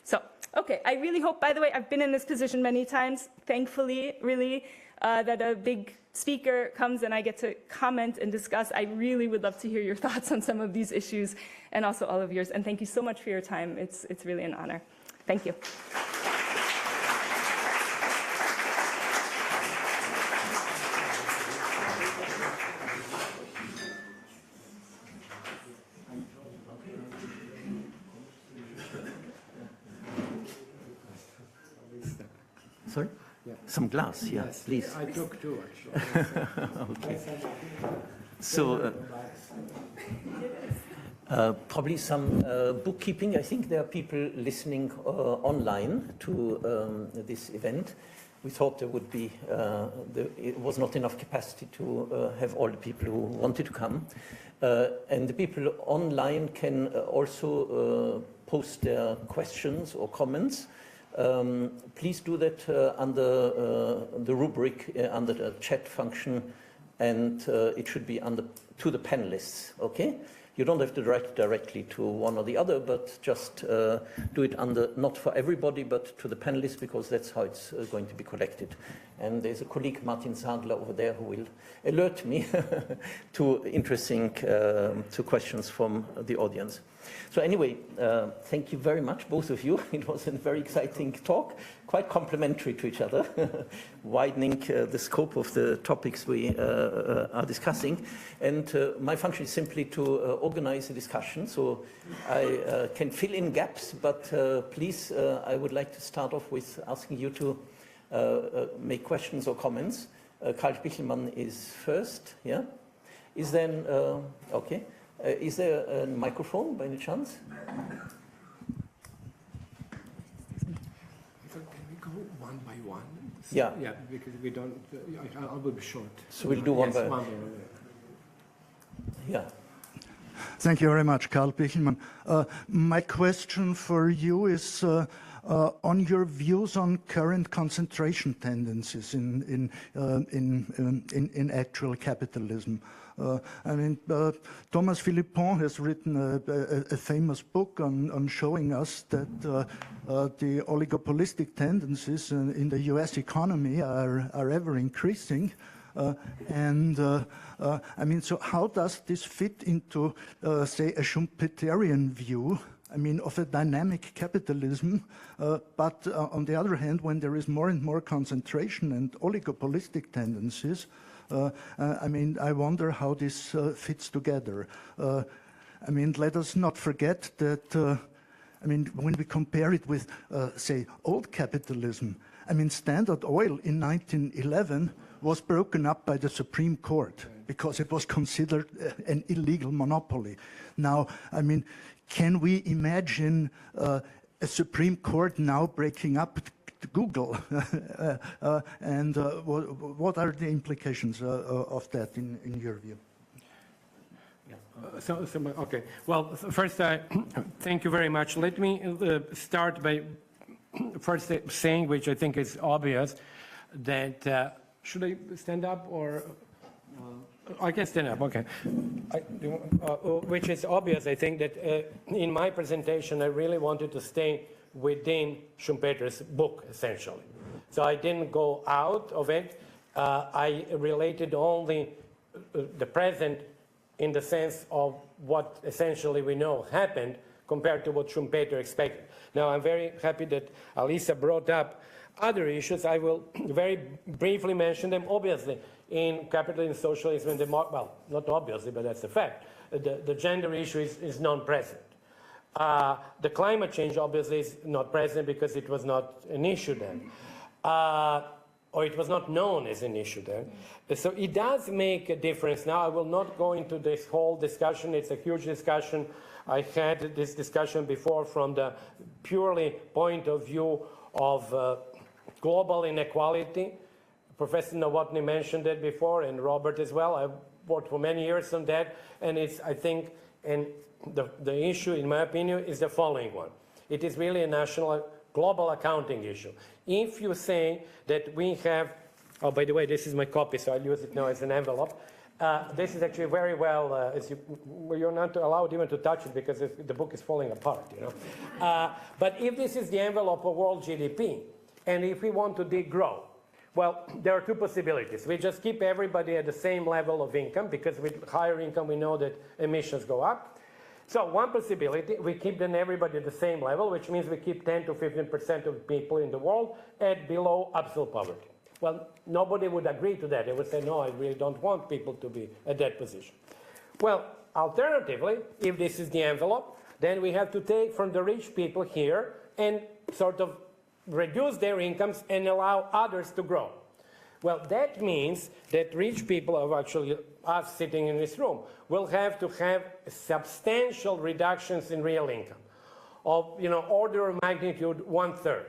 D: So, okay, I really hope, by the way, I've been in this position many times, thankfully, really, that a big speaker comes and I get to comment and discuss. I really would love to hear your thoughts on some of these issues and also all of yours. And thank you so much for your time. It's really an honor. Thank you.
E: Sorry? Yeah. Some glass, yeah, yes, please.
C: I took two, actually.
E: Okay. So, probably some bookkeeping. I think there are people listening online to this event. We thought there would be, it was not enough capacity to have all the people who wanted to come. And the people online can also post their questions or comments. Please do that under the rubric, under the chat function, and it should be to the panelists, okay? You don't have to write directly to one or the other, but just do it not for everybody, but to the panelists, because that's how it's going to be collected. And there's a colleague, Martin Sadler, over there who will alert me to interesting to questions from the audience. So anyway, thank you very much, both of you. It was a very exciting talk, quite complementary to each other, widening the scope of the topics we are discussing. And my function is simply to organize a discussion, so I can fill in gaps, but please, I would like to start off with asking you to make questions or comments. Karl Spichelmann is first, yeah? Is then, okay. Is there a microphone by any chance?
C: Can we go one by one?
E: Yeah.
C: Yeah, because we don't, I will be short.
E: So we'll do one
C: yes,
E: by
C: one.
E: Yeah.
F: Thank you very much, Karl Spichelmann. My question for you is on your views on current concentration tendencies in actual capitalism. I mean, Thomas Philippon has written a famous book on showing us that the oligopolistic tendencies in the US economy are ever increasing. I mean, so how does this fit into, say, a Schumpeterian view? I mean, of a dynamic capitalism, but on the other hand, when there is more and more concentration and oligopolistic tendencies, I mean, I wonder how this fits together. I mean, let us not forget that, I mean, when we compare it with, say, old capitalism, I mean, Standard Oil in 1911 was broken up by the Supreme Court because it was considered an illegal monopoly. Now, I mean, can we imagine a Supreme Court now breaking up Google? And what are the implications of that in your view?
C: Okay. Well, first, thank you very much. Let me start by first saying, which I think is obvious, that should I stand up or? I can stand up, okay. Which is obvious, I think, that in my presentation, I really wanted to stay within Schumpeter's book, essentially. So I didn't go out of it. I related only the present in the sense of what essentially we know happened compared to what Schumpeter expected. Now, I'm very happy that Alyssa brought up other issues. I will very briefly mention them. Obviously, in Capitalism, Socialism, and well, not obviously, but that's a fact. The gender issue is non-present. The climate change, obviously, is not present because it was not an issue then. Or it was not known as an issue then. So it does make a difference. Now, I will not go into this whole discussion. It's a huge discussion. I had this discussion before from the purely point of view of global inequality. Professor Novotny mentioned it before, and Robert as well. I worked for many years on that, and it's, I think, and the issue, in my opinion, is the following one. It is really a national, global accounting issue. If you say that we have, oh, by the way, this is my copy, so I'll use it now as an envelope. This is actually very well, you're not allowed even to touch it because the book is falling apart, you know. But if this is the envelope of world GDP, and if we want to degrow, well, there are two possibilities. We just keep everybody at the same level of income, because with higher income we know that emissions go up. So one possibility, we keep then everybody at the same level, which means we keep 10 to 15% of people in the world at below absolute poverty. Well, nobody would agree to that. They would say, no, I really don't want people to be at that position. Well, alternatively, if this is the envelope, then we have to take from the rich people here and sort of reduce their incomes and allow others to grow. Well, that means that rich people, of actually us sitting in this room, will have to have substantial reductions in real income of, you know, order of magnitude 1/3.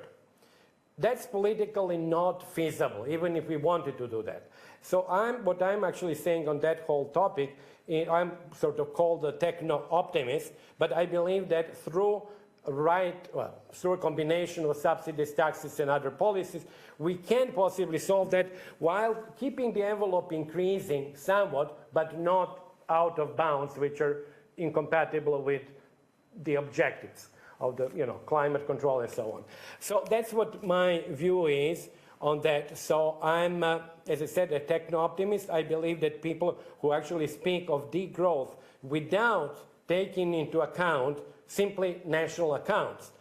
C: That's politically not feasible, even if we wanted to do that. So what I'm actually saying on that whole topic, I'm sort of called a techno-optimist, but I believe that through a combination of subsidies, taxes, and other policies, we can possibly solve that while keeping the envelope increasing somewhat, but not out of bounds, which are incompatible with the objectives of the, you know, climate control and so on. So that's what my view is on that. So I'm, as I said, a techno-optimist. I believe that people who actually speak of degrowth without taking into account simply national accounts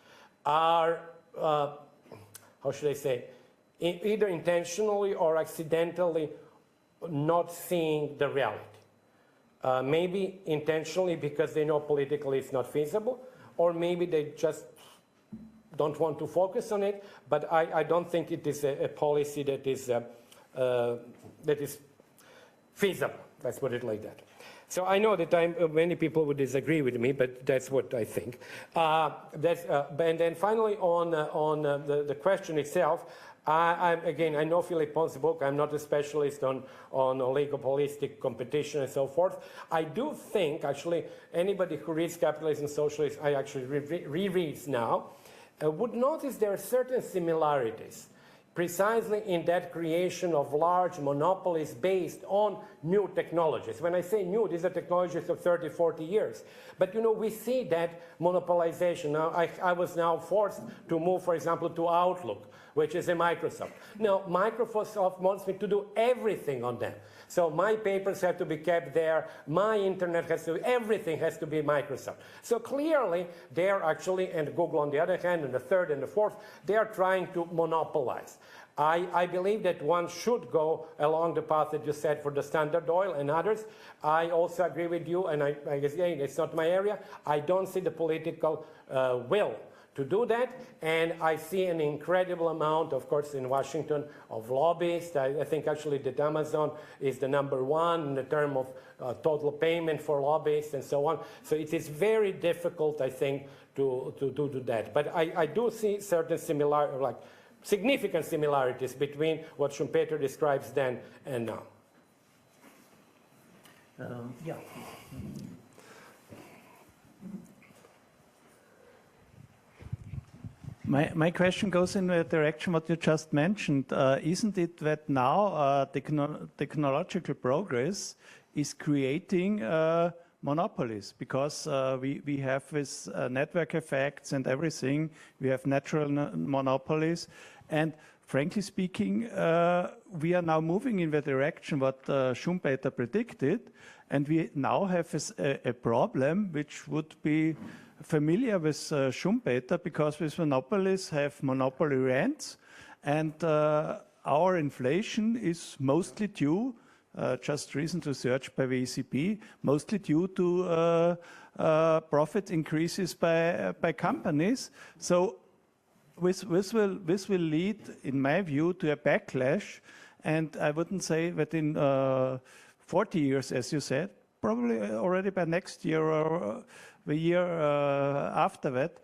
C: are, how should I say, either intentionally or accidentally not seeing the reality. Maybe intentionally because they know politically it's not feasible, or maybe they just don't want to focus on it, but I don't think it is a policy that is feasible. Let's put it like that. So I know that many people would disagree with me, but that's what I think. And then finally on the question itself, again, I know Philip Ponce's book. I'm not a specialist on oligopolistic competition and so forth. I do think, actually, anybody who reads Capitalism, Socialism, I actually rereads now, would notice there are certain similarities precisely in that creation of large monopolies based on new technologies. When I say new, these are technologies of 30, 40 years. But, you know, we see that monopolization. Now, I was now forced to move, for example, to Outlook, which is a Microsoft. Now, Microsoft wants me to do everything on them. So my papers have to be kept there, my internet has to, everything has to be Microsoft. So clearly, they're actually, and Google on the other hand, and the third and the fourth, they are trying to monopolize. I believe that one should go along the path that you said for the Standard Oil and others. I also agree with you, and I guess, again, it's not my area. I don't see the political will to do that, and I see an incredible amount, of course, in Washington, of lobbyists. I think actually that Amazon is the #1 in the term of total payment for lobbyists and so on. So it is very difficult, I think, to do that. But I do see certain significant similarities between what Schumpeter describes then and now.
E: Yeah.
G: My question goes in the direction what you just mentioned. Isn't it that now technological progress is creating monopolies? Because we have this network effects and everything. We have natural monopolies. And frankly speaking, we are now moving in the direction what Schumpeter predicted. And we now have a problem which would be familiar with Schumpeter, because these monopolies have monopoly rents, and our inflation is mostly due, just recent research by the ECB, mostly due to profit increases by companies. So this will lead, in my view, to a backlash, and I wouldn't say that in 40 years, as you said, probably already by next year or the year after that,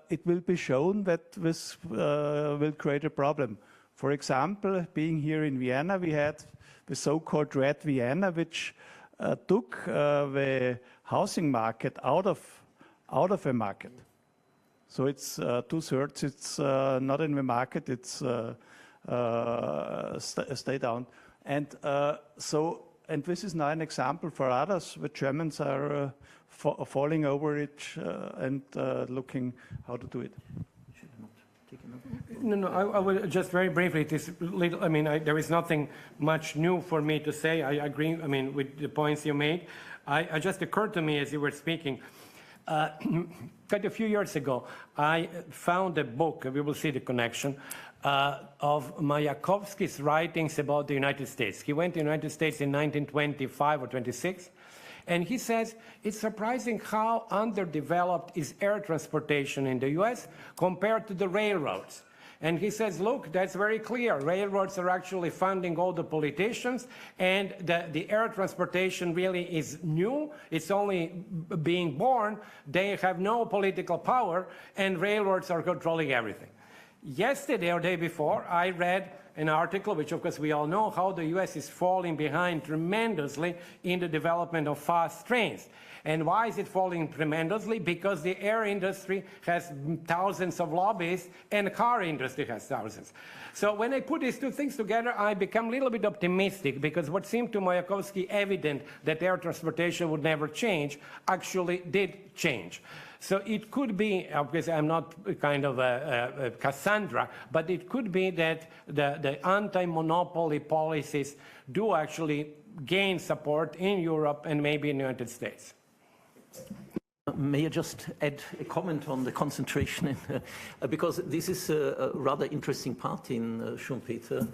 G: it will be shown that this will create a problem. For example, being here in Vienna, we had the so-called Red Vienna, which took the housing market out of a market. So it's 2/3, it's not in the market, it's stay down. And and this is now an example for others. The Germans are falling over it and looking how to do it.
C: No, I will just very briefly. It is little. I mean, there is nothing much new for me to say. I agree. I mean, with the points you made. I just occurred to me as you were speaking. Quite a few years ago, I found a book. We will see the connection. Of Mayakovsky's writings about the United States. He went to the United States in 1925 or 26, and he says, it's surprising how underdeveloped is air transportation in the US compared to the railroads. And he says, look, that's very clear. Railroads are actually funding all the politicians, and the air transportation really is new. It's only being born. They have no political power, and railroads are controlling everything. Yesterday or day before, I read an article, which of course we all know, how the US is falling behind tremendously in the development of fast trains. And why is it falling tremendously? Because the air industry has thousands of lobbyists and the car industry has thousands. So when I put these two things together, I become a little bit optimistic, because what seemed to Mayakovsky evident, that air transportation would never change, actually did change. So it could be, obviously I'm not kind of a Cassandra, but it could be that the anti-monopoly policies do actually gain support in Europe and maybe in the United States.
E: May I just add a comment on the concentration? Because this is a rather interesting part in Schumpeter.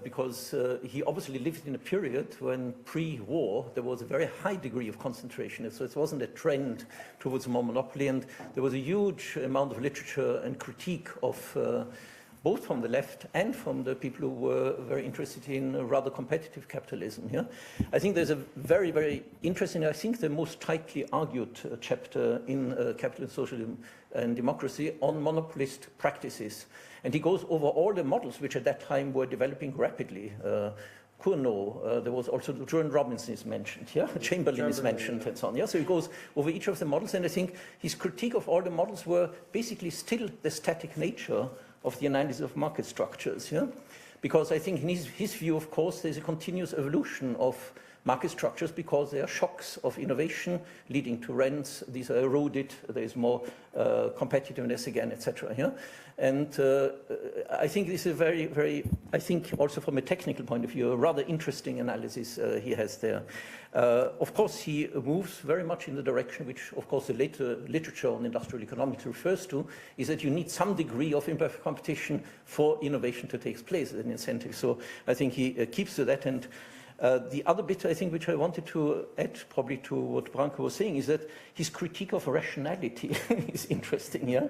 E: Because he obviously lived in a period when pre-war there was a very high degree of concentration. So it wasn't a trend towards more monopoly, and there was a huge amount of literature and critique of both from the left and from the people who were very interested in rather competitive capitalism. Yeah? I think there's a very, very interesting, I think the most tightly argued chapter in Capitalism, Socialism and Democracy on monopolist practices. And he goes over all the models which at that time were developing rapidly. Cournot, there was also Jordan Robinson is mentioned, yeah? Chamberlain is mentioned, and so on. Yeah? So he goes over each of the models, and I think his critique of all the models were basically still the static nature of the analysis of market structures. Yeah? Because I think in his view, of course, there's a continuous evolution of market structures because there are shocks of innovation leading to rents. These are eroded. There's more competitiveness again, etc. Yeah? And I think this is a very, very, I think also from a technical point of view, a rather interesting analysis he has there. Of course, he moves very much in the direction which, of course, the later literature on industrial economics refers to, is that you need some degree of imperfect competition for innovation to take place as an incentive. So I think he keeps to that. And the other bit, I think, which I wanted to add probably to what Branko was saying, is that his critique of rationality is interesting, yeah?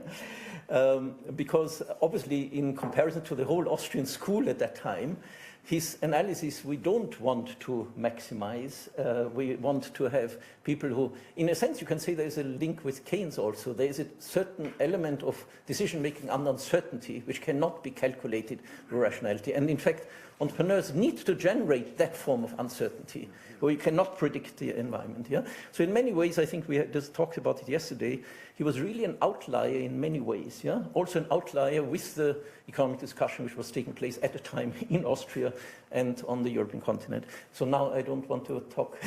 E: Because obviously, in comparison to the whole Austrian school at that time, his analysis, we don't want to maximize. We want to have people who, in a sense, you can say there's a link with Keynes also. There's a certain element of decision-making under uncertainty, which cannot be calculated with rationality. And in fact, entrepreneurs need to generate that form of uncertainty, where you cannot predict the environment. Yeah? So in many ways, I think we just talked about it yesterday, he was really an outlier in many ways. Yeah? Also an outlier with the economic discussion which was taking place at the time in Austria and on the European continent. So now I don't want to talk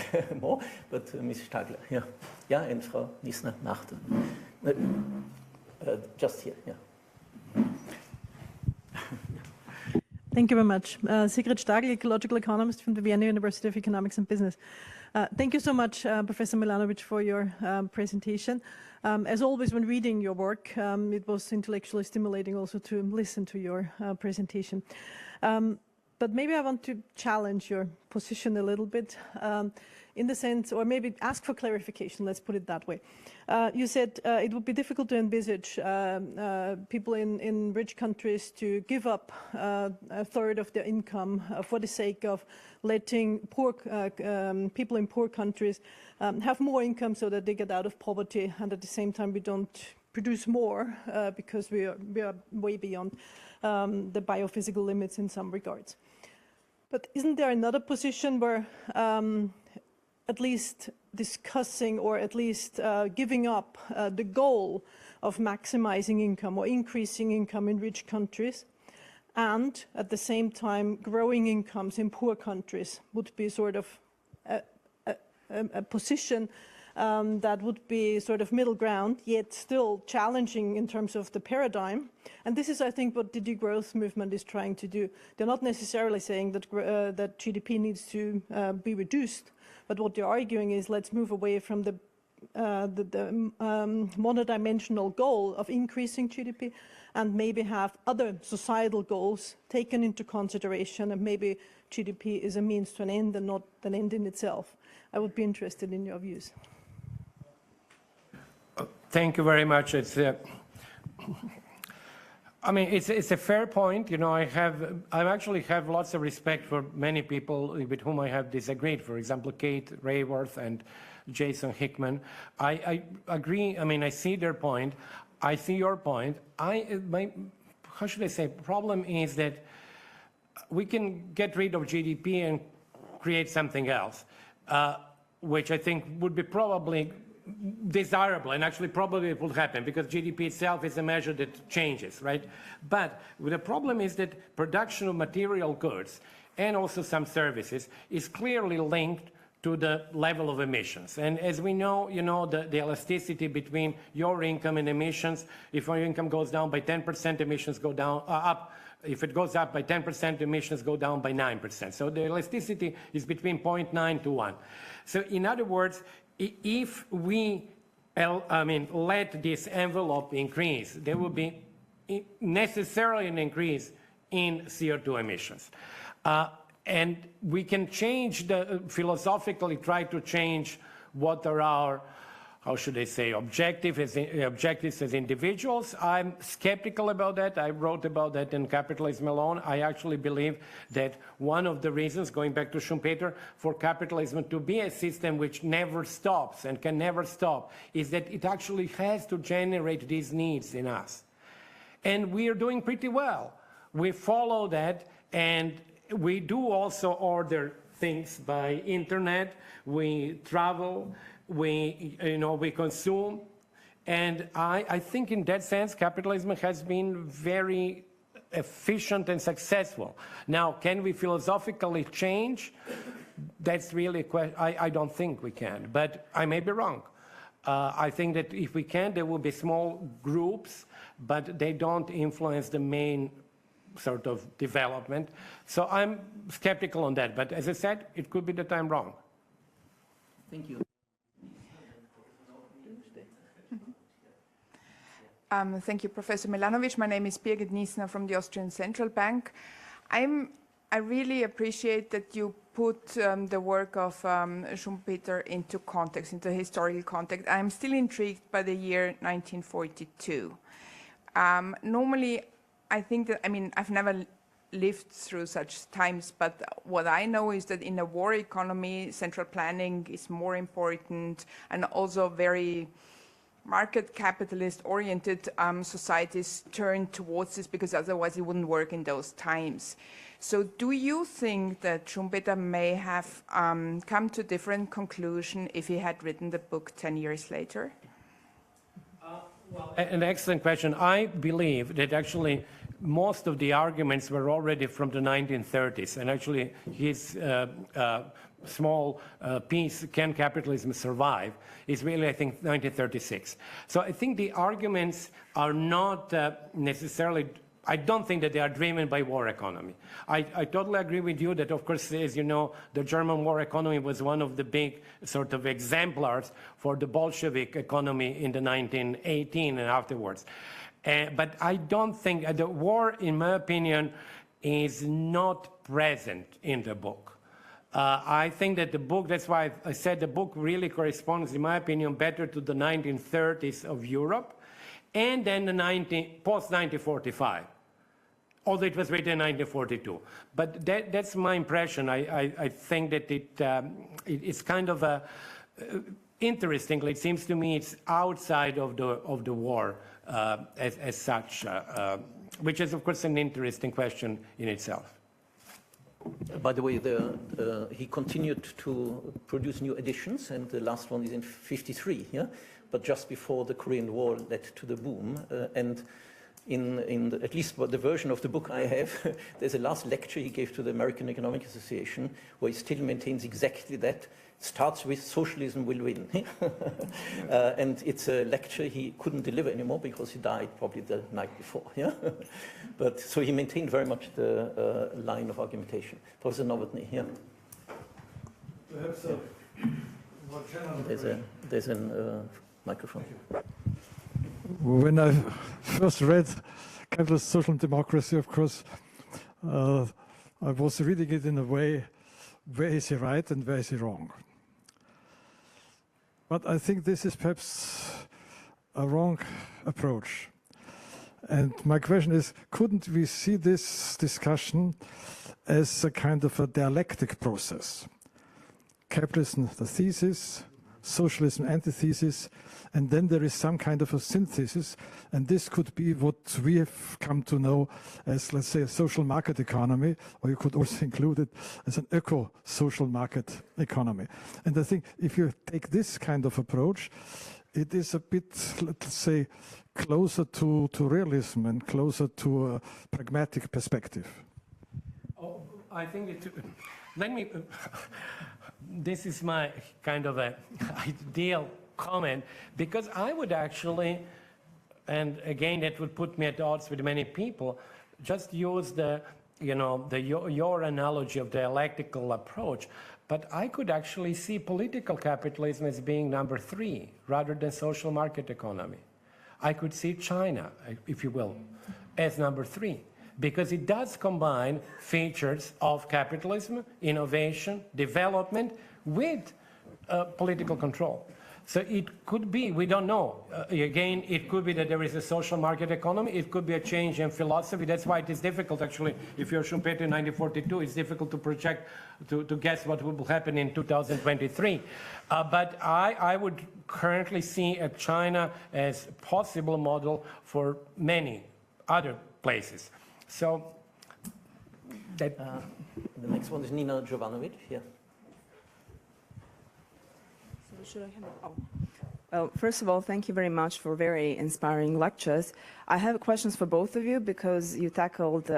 E: more, but Ms. Stagler, yeah. Yeah, and Frau Niesner nach just here, yeah.
H: Thank you very much. Sigrid Stagel, ecological economist from the Vienna University of Economics and Business. Thank you so much, Professor Milanović, for your presentation. As always, when reading your work, it was intellectually stimulating also to listen to your presentation. But maybe I want to challenge your position a little bit in the sense, or maybe ask for clarification, let's put it that way. You said it would be difficult to envisage people in rich countries to give up a third of their income for the sake of letting poor people in poor countries have more income so that they get out of poverty, and at the same time we don't produce more because we are way beyond the biophysical limits in some regards. But isn't there another position where at least discussing or at least giving up the goal of maximizing income or increasing income in rich countries, and at the same time growing incomes in poor countries would be sort of a position that would be sort of middle ground, yet still challenging in terms of the paradigm. And this is, I think, what the degrowth movement is trying to do. They're not necessarily saying that, that GDP needs to be reduced, but what they're arguing is let's move away from the monodimensional goal of increasing GDP and maybe have other societal goals taken into consideration, and maybe GDP is a means to an end and not an end in itself. I would be interested in your views.
C: Thank you very much. I mean, it's a fair point. You know, I actually have lots of respect for many people with whom I have disagreed. For example, Kate Raworth and Jason Hickman. I agree. I mean, I see their point. I see your point. How should I say? Problem is that we can get rid of GDP and create something else, which I think would be probably desirable, and actually probably it will happen because GDP itself is a measure that changes, right? But the problem is that production of material goods and also some services is clearly linked to the level of emissions. And as we know, you know, the elasticity between your income and emissions, if your income goes down by 10%, emissions go down, up. If it goes up by 10%, emissions go down by 9%. So the elasticity is between 0.9 to 1. So in other words, if we let this envelope increase, there will be necessarily an increase in CO2 emissions. And we can change philosophically try to change what are our, how should I say, objectives as individuals. I'm skeptical about that. I wrote about that in Capitalism alone. I actually believe that one of the reasons, going back to Schumpeter, for capitalism to be a system which never stops and can never stop is that it actually has to generate these needs in us. And we are doing pretty well. We follow that, and we do also order things by internet. We travel. We consume, and I think in that sense capitalism has been very efficient and successful. Now, can we philosophically change? That's really a question. I don't think we can, but I may be wrong. I think that if we can, there will be small groups, but they don't influence the main sort of development. So I'm skeptical on that, but as I said, it could be that I'm wrong.
E: Thank you.
I: Thank you, Professor Milanović. My name is Birgit Niesner from the Austrian Central Bank. I really appreciate that you put the work of Schumpeter into context, into historical context. I'm still intrigued by the year 1942. Normally, I think that, I've never lived through such times, but what I know is that in a war economy, central planning is more important, and also very market capitalist oriented societies turn towards this because otherwise it wouldn't work in those times. So do you think that Schumpeter may have come to a different conclusion if he had written the book 10 years later?
C: Well, an excellent question. I believe that actually most of the arguments were already from the 1930s, and actually his small piece, Can Capitalism Survive, is really, I think, 1936. So I think the arguments are not necessarily, I don't think that they are driven by war economy. I totally agree with you that, of course, as you know, the German war economy was one of the big sort of exemplars for the Bolshevik economy in the 1918 and afterwards. But I don't think the war, in my opinion, is not present in the book. I think that the book, that's why I said the book really corresponds, in my opinion, better to the 1930s of Europe and then the post-1945, although it was written in 1942. But that's my impression. I think that it's kind of interestingly, it seems to me it's outside of the war as such, which is, of course, an interesting question in itself.
E: By the way, he continued to produce new editions, and the last one is in '53, yeah? But just before the Korean War led to the boom. And at least the version of the book I have, there's a last lecture he gave to the American Economic Association, where he still maintains exactly that. Starts with socialism will win. And it's a lecture he couldn't deliver anymore because he died probably the night before. Yeah? But so he maintained very much the line of argumentation. Professor Novotny, yeah.
B: Perhaps more general.
E: There's a microphone.
B: When I first read Capitalist Social Democracy, of course, I was reading it in a way, where is he right and where is he wrong? But I think this is perhaps a wrong approach. And my question is, couldn't we see this discussion as a kind of a dialectic process? Capitalism, the thesis, socialism, antithesis, and then there is some kind of a synthesis, and this could be what we have come to know as, let's say, a social market economy, or you could also include it as an eco-social market economy. And I think if you take this kind of approach, it is a bit, let's say, closer to realism and closer to a pragmatic perspective.
C: Oh, I think let me, this is my kind of a ideal comment, because I would actually, and again, that would put me at odds with many people, just use your analogy of dialectical approach, but I could actually see political capitalism as being number 3 rather than social market economy. I could see China, if you will, as number 3, because it does combine features of capitalism, innovation, development with political control. So it could be, we don't know. Again, it could be that there is a social market economy. It could be a change in philosophy. That's why it is difficult, actually, if you're Schumpeter in 1942, it's difficult to project, to guess what will happen in 2023. But I would currently see China as a possible model for many other places. So that...
E: the next one is Nina Jovanovic, yeah.
J: Should I have it? Oh. Well, first of all, thank you very much for very inspiring lectures. I have questions for both of you because you tackled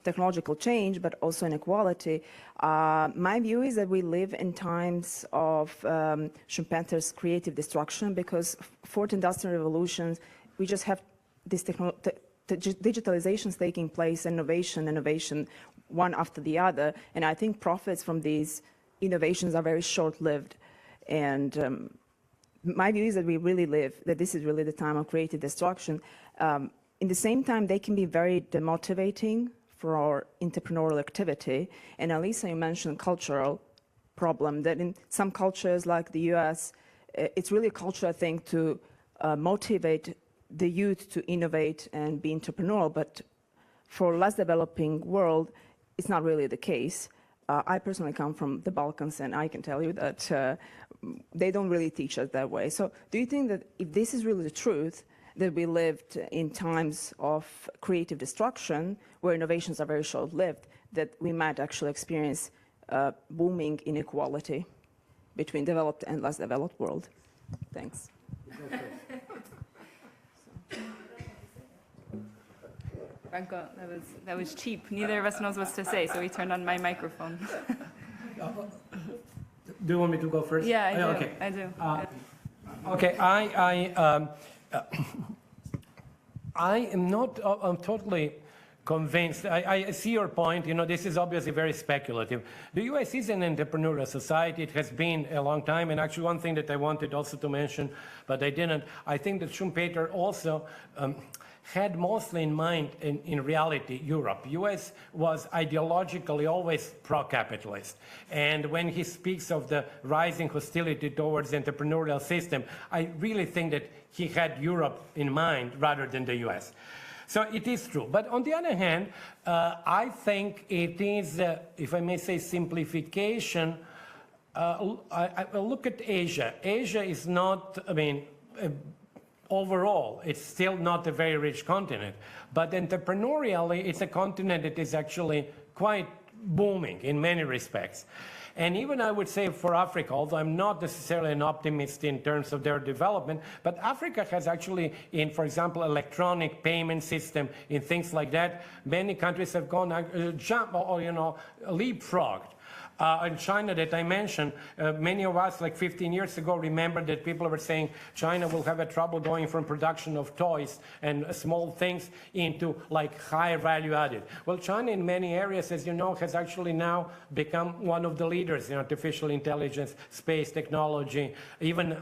J: technological change, but also inequality. My view is that we live in times of Schumpeter's creative destruction because fourth industrial revolutions, we just have this digitalizations taking place, innovation, one after the other. And I think profits from these innovations are very short-lived. And my view is that that this is really the time of creative destruction. In the same time, they can be very demotivating for our entrepreneurial activity. And Alyssa, you mentioned cultural problem, that in some cultures like the US, it's really a cultural thing to motivate the youth to innovate and be entrepreneurial, but for less developing world, it's not really the case. I personally come from the Balkans, and I can tell you that they don't really teach us that way. So do you think that if this is really the truth, that we lived in times of creative destruction, where innovations are very short-lived, that we might actually experience booming inequality between developed and less developed world? Thanks.
D: Branko, that was cheap. Neither of us knows what to say, so we turned on my microphone.
C: Do you want me to go first?
D: Yeah, I do.
C: Okay.
D: I do.
C: Okay, I am not I'm totally convinced. I see your point. You know, this is obviously very speculative. The US is an entrepreneurial society. It has been a long time. And actually, one thing that I wanted also to mention, but I didn't, I think that Schumpeter also had mostly in mind, in reality, Europe. US was ideologically always pro-capitalist. And when he speaks of the rising hostility towards the entrepreneurial system, I really think that he had Europe in mind rather than the US. So it is true. But on the other hand, I think it is, if I may say, simplification. I look at Asia. Asia is not, I mean, overall, it's still not a very rich continent. But entrepreneurially, it's a continent that is actually quite booming in many respects. And even I would say for Africa, although I'm not necessarily an optimist in terms of their development, but Africa has actually, in, for example, electronic payment system, in things like that, many countries have gone, leapfrogged. In China that I mentioned, many of us, like 15 years ago, remember that people were saying China will have a trouble going from production of toys and small things into like high value added. Well, China in many areas, as you know, has actually now become one of the leaders in artificial intelligence, space technology, even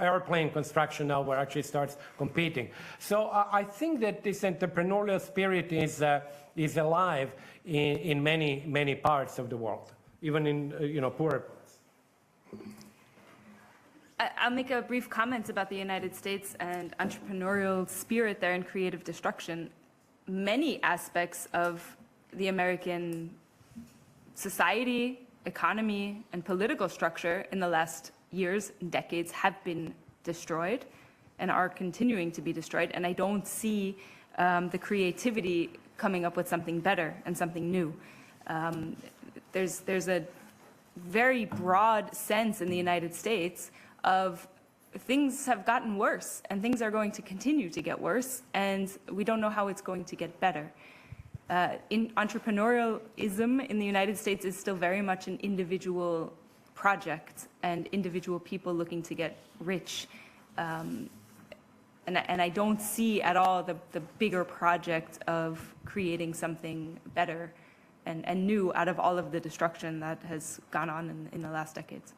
C: airplane construction now where actually starts competing. So I think that this entrepreneurial spirit is alive in many, many parts of the world, even in poorer parts.
D: I'll make a brief comment about the United States and entrepreneurial spirit there and creative destruction. Many aspects of the American society, economy, and political structure in the last years and decades have been destroyed and are continuing to be destroyed. And I don't see the creativity coming up with something better and something new. There's a very broad sense in the United States of things have gotten worse and things are going to continue to get worse, and we don't know how it's going to get better. In entrepreneurialism in the United States is still very much an individual project and individual people looking to get rich. And I don't see at all the bigger project of creating something better and new out of all of the destruction that has gone on in the last decades.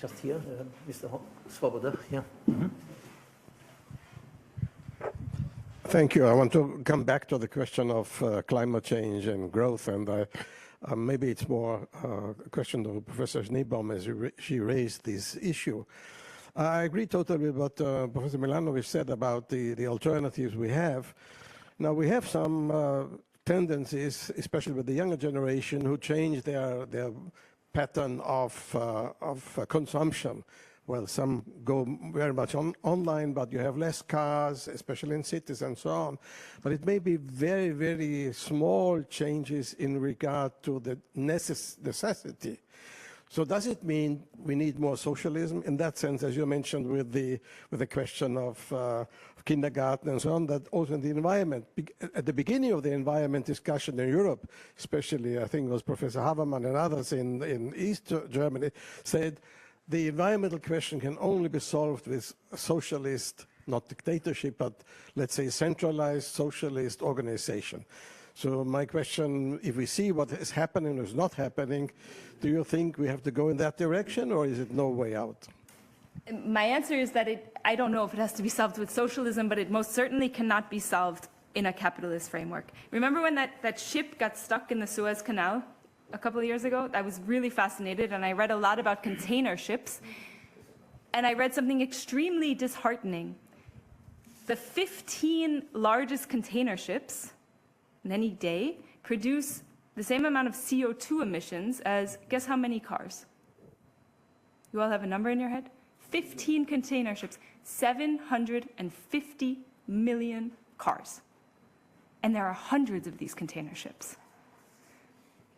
E: Just here, Mr. Svoboda, yeah.
K: Thank you. I want to come back to the question of climate change and growth, and maybe it's more a question to Professor Schneebaum as she raised this issue. I agree totally with what Professor Milanović said about the alternatives we have. Now, we have some tendencies, especially with the younger generation, who change their pattern of consumption. Well, some go very much online, but you have less cars, especially in cities and so on. But it may be very, very small changes in regard to the necessity. So does it mean we need more socialism in that sense, as you mentioned with the question of kindergarten and so on, that also in the environment, at the beginning of the environment discussion in Europe, especially I think it was Professor Habermann and others in East Germany, said the environmental question can only be solved with socialist, not dictatorship, but let's say centralized socialist organization. So my question, if we see what is happening or is not happening, do you think we have to go in that direction, or is it no way out?
D: My answer is that I don't know if it has to be solved with socialism, but it most certainly cannot be solved in a capitalist framework. Remember when that ship got stuck in the Suez Canal a couple of years ago? I was really fascinated, and I read a lot about container ships, and I read something extremely disheartening. The 15 largest container ships in any day produce the same amount of CO2 emissions as, guess how many cars? You all have a number in your head? 15 container ships, 750 million cars. And there are hundreds of these container ships.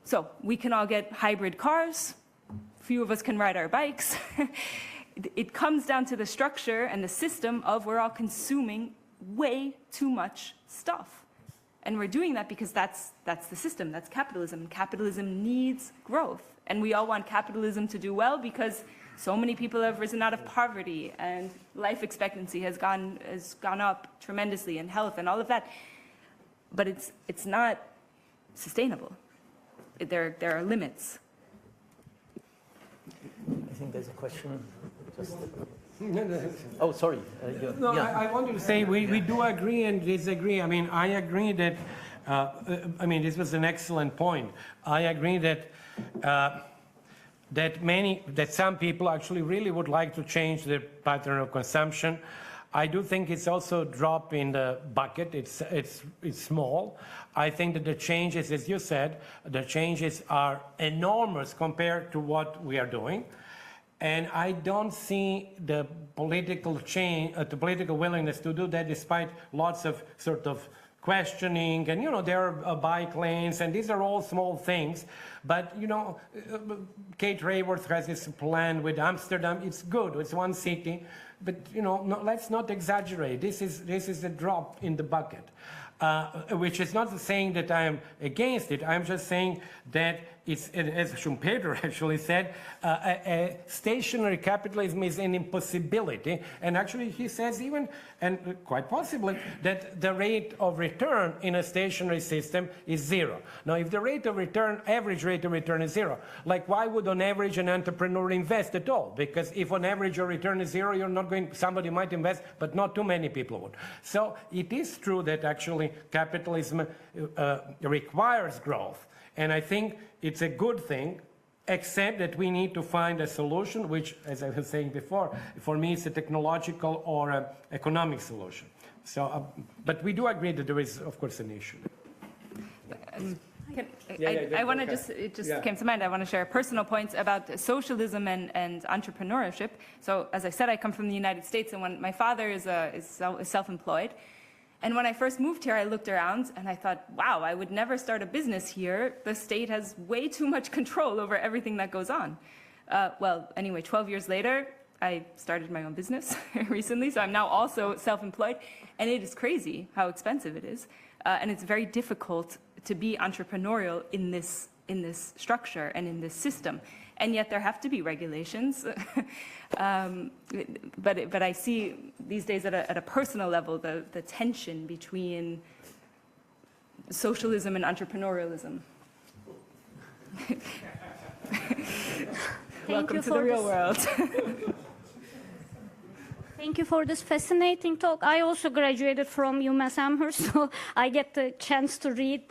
D: So we can all get hybrid cars. Few of us can ride our bikes. It comes down to the structure and the system of we're all consuming way too much stuff. And we're doing that because that's the system, that's capitalism. Capitalism needs growth. And we all want capitalism to do well because so many people have risen out of poverty and life expectancy has gone up tremendously, and health and all of that. But it's not sustainable. There are limits.
E: I think there's a question. Oh, sorry.
C: No,
E: yeah.
C: I wanted to say we do agree and disagree. I mean, I agree that, this was an excellent point. I agree that that some people actually really would like to change their pattern of consumption. I do think it's also a drop in the bucket. It's small. I think that the changes, as you said, the changes are enormous compared to what we are doing. And I don't see the political change, the political willingness to do that, despite lots of sort of questioning. And, there are bike lanes, and these are all small things. But, Kate Raworth has this plan with Amsterdam. It's good. It's one city. But, let's not exaggerate. This is a drop in the bucket, which is not saying that I am against it. I'm just saying that it's, as Schumpeter actually said, a stationary capitalism is an impossibility. And actually he says even, and quite possibly, that the rate of return in a stationary system is zero. Now, if the rate of return, average rate of return is zero, like why would on average an entrepreneur invest at all? Because if on average your return is zero, you're not going, somebody might invest, but not too many people would. So it is true that actually capitalism requires growth. And I think it's a good thing, except that we need to find a solution, which, as I was saying before, for me it's a technological or an economic solution. So, but we do agree that there is, of course, an issue.
D: I want to came to mind, I want to share personal points about socialism and entrepreneurship. So, as I said, I come from the United States, and when my father is self-employed. And when I first moved here, I looked around and I thought, wow, I would never start a business here. The state has way too much control over everything that goes on. Well, anyway, 12 years later, I started my own business recently, so I'm now also self-employed. And it is crazy how expensive it is. And it's very difficult to be entrepreneurial in this structure and in this system. And yet there have to be regulations. But I see these days at a personal level the tension between socialism and entrepreneurialism. Welcome to the real world.
L: Thank you for this fascinating talk. I also graduated from UMass Amherst, so I get the chance to read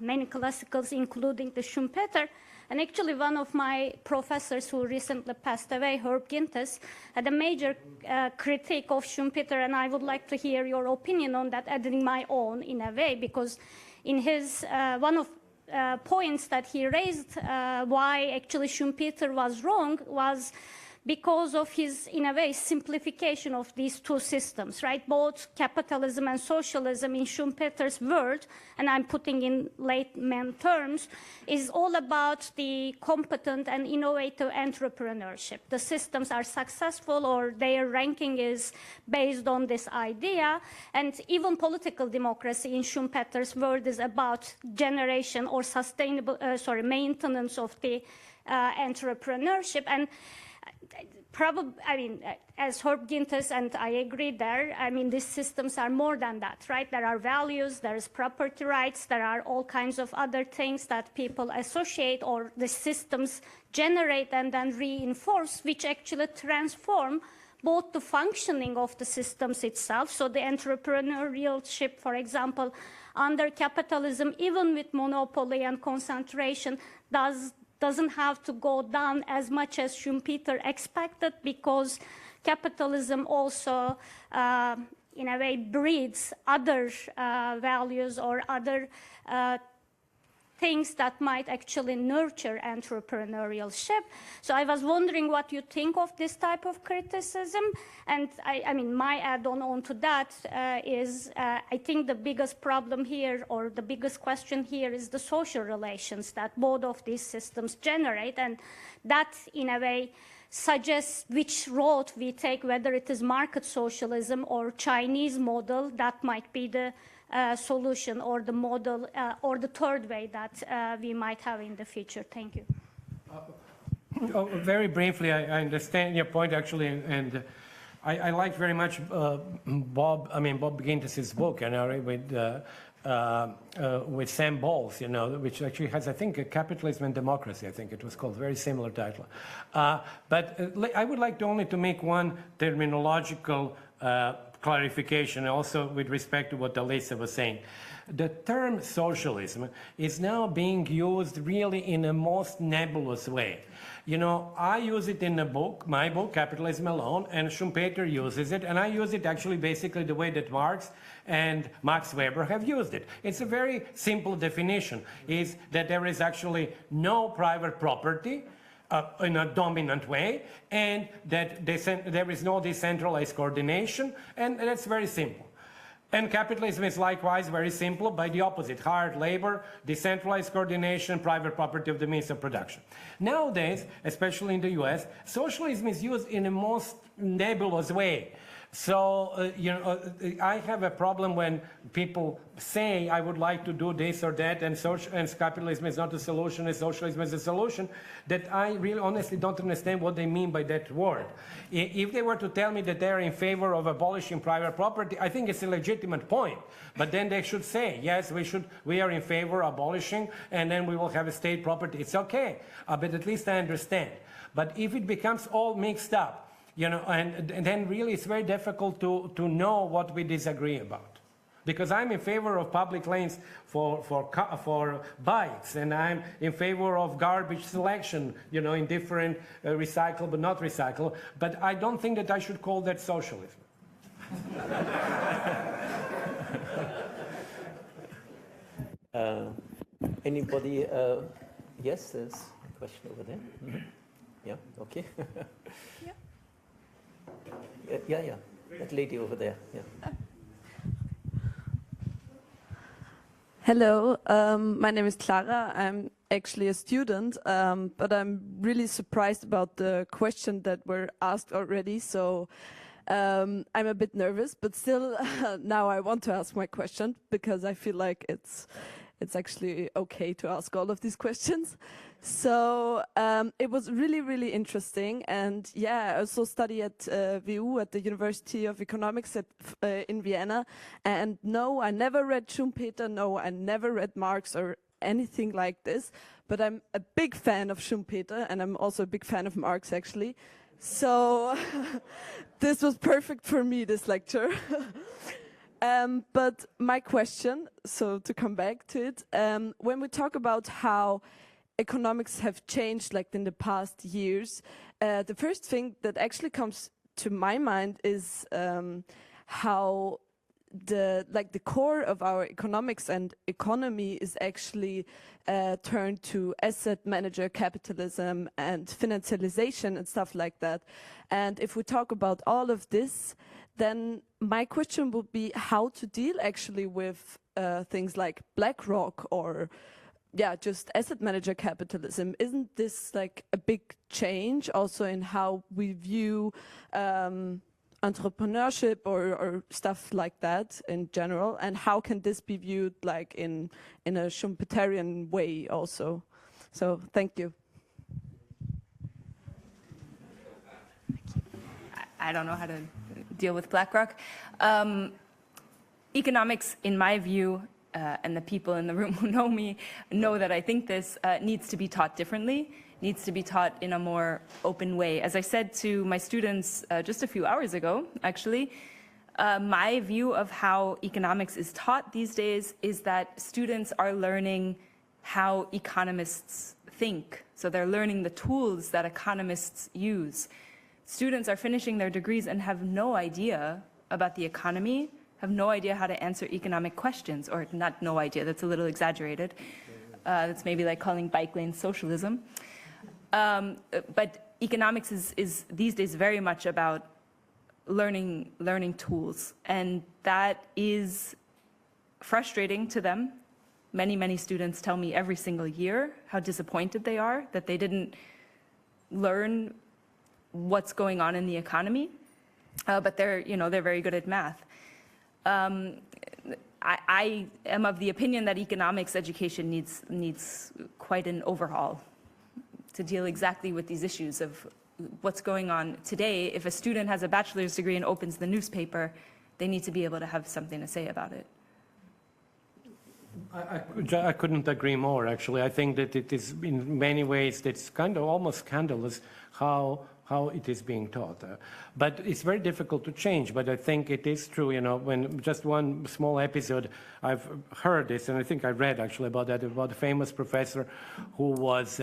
L: many classicals, including the Schumpeter. And actually, one of my professors who recently passed away, Herb Gintes, had a major critique of Schumpeter, and I would like to hear your opinion on that, adding my own in a way, because in his one of points that he raised, why actually Schumpeter was wrong was because of his, in a way, simplification of these two systems, right? Both capitalism and socialism in Schumpeter's world, and I'm putting in layman terms, is all about the competent and innovative entrepreneurship. The systems are successful, or their ranking is based on this idea, and even political democracy in Schumpeter's world is about generation or sustainable, maintenance of the entrepreneurship. And probably, I mean, as Herb Gintes, and I agree there, I mean, these systems are more than that, right? There are values, there's property rights, there are all kinds of other things that people associate or the systems generate and then reinforce, which actually transform both the functioning of the systems itself. So the entrepreneurship, for example, under capitalism, even with monopoly and concentration, doesn't have to go down as much as Schumpeter expected, because capitalism also, in a way, breeds other values or other things that might actually nurture entrepreneurship. So I was wondering what you think of this type of criticism. And I mean, my add-on to that is I think the biggest problem here, or the biggest question here, is the social relations that both of these systems generate. And that, in a way, suggests which road we take, whether it is market socialism or Chinese model. That might be the solution, or the model, or the third way that we might have in the future. Thank you.
C: Very briefly, I understand your point, actually, and I like very much Bob Gintes' book, with Sam Bowles, which actually has, I think, Capitalism and Democracy, I think it was called, very similar title. But I would like only to make one terminological clarification, also with respect to what Alyssa was saying. The term socialism is now being used really in a most nebulous way. I use it in a book, my book, Capitalism Alone, and Schumpeter uses it, and I use it actually basically the way that Marx and Max Weber have used it. It's a very simple definition, is that there is actually no private property in a dominant way, and that there is no decentralized coordination, and that's very simple. And capitalism is likewise very simple, by the opposite: hard labor, decentralized coordination, private property of the means of production. Nowadays, especially in the US, socialism is used in a most nebulous way. So, I have a problem when people say, I would like to do this or that, and capitalism is not a solution, and socialism is a solution, that I really honestly don't understand what they mean by that word. If they were to tell me that they're in favor of abolishing private property, I think it's a legitimate point. But then they should say, yes, we are in favor of abolishing, and then we will have a state property. It's okay, but at least I understand. But if it becomes all mixed up, and then really it's very difficult to know what we disagree about. Because I'm in favor of public lanes for bikes, and I'm in favor of garbage selection, in different recyclable but not recyclable. But I don't think that I should call that socialism.
E: Anybody? Yes, there's a question over there. Mm-hmm. Yeah, okay.
I: Yeah.
E: Yeah, that lady over there. Yeah.
M: Hello, my name is Clara. I'm actually a student, but I'm really surprised about the question that were asked already. So I'm a bit nervous, but still now I want to ask my question, because I feel like it's actually okay to ask all of these questions. So it was really, really interesting. And yeah, I also study at WU, at the University of Economics in Vienna. And no, I never read Schumpeter. No, I never read Marx or anything like this. But I'm a big fan of Schumpeter, and I'm also a big fan of Marx, actually. So this was perfect for me, this lecture. But my question, so to come back to it, when we talk about how economics have changed like in the past years, the first thing that actually comes to my mind is how the core of our economics and economy is actually turned to asset manager capitalism and financialization and stuff like that. And if we talk about all of this, then my question would be how to deal actually with things like BlackRock or just asset manager capitalism. Isn't this like a big change also in how we view entrepreneurship or stuff like that in general? And how can this be viewed like in a Schumpeterian way also? So thank you.
D: I don't know how to deal with BlackRock. Economics, in my view, and the people in the room who know me know that I think this needs to be taught differently, needs to be taught in a more open way. As I said to my students just a few hours ago, actually, my view of how economics is taught these days is that students are learning how economists think. So they're learning the tools that economists use. Students are finishing their degrees and have no idea about the economy, have no idea how to answer economic questions, or not no idea, that's a little exaggerated. That's maybe like calling bike lanes socialism. But economics is these days very much about learning tools, and that is frustrating to them. Many students tell me every single year how disappointed they are that they didn't learn what's going on in the economy, but they're very good at math. I am of the opinion that economics education needs quite an overhaul to deal exactly with these issues of what's going on today. If a student has a bachelor's degree and opens the newspaper, they need to be able to have something to say about it.
C: I couldn't agree more, actually. I think that it is, in many ways, it's kind of almost scandalous how it is being taught. But it's very difficult to change. But I think it is true, when just one small episode, I've heard this, and I think I read actually about that, about a famous professor who was,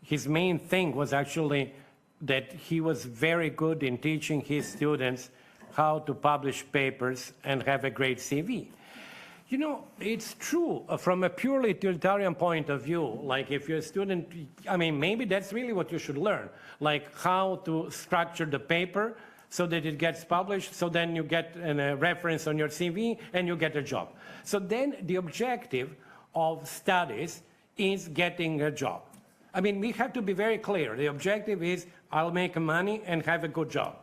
C: his main thing was actually that he was very good in teaching his students how to publish papers and have a great CV. It's true from a purely utilitarian point of view. Like if you're a student, maybe that's really what you should learn, like how to structure the paper so that it gets published, so then you get a reference on your CV and you get a job. So then the objective of studies is getting a job. We have to be very clear. The objective is I'll make money and have a good job.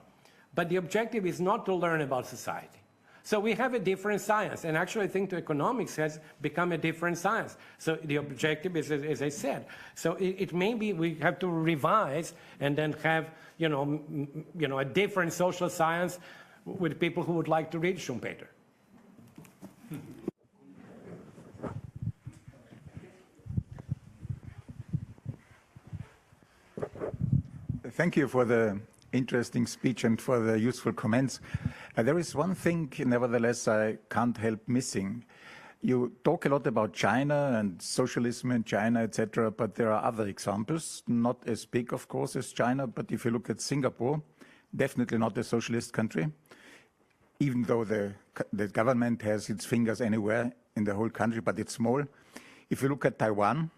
C: But the objective is not to learn about society. So we have a different science, and actually I think the economics has become a different science. So the objective is, as I said, so it may be we have to revise and then have, a different social science with people who would like to read Schumpeter.
N: Thank you for the interesting speech and for the useful comments. There is one thing, nevertheless, I can't help missing. You talk a lot about China and socialism in China, etc., but there are other examples, not as big, of course, as China, but if you look at Singapore, definitely not a socialist country, even though the government has its fingers anywhere in the whole country, but it's small. If you look at Taiwan,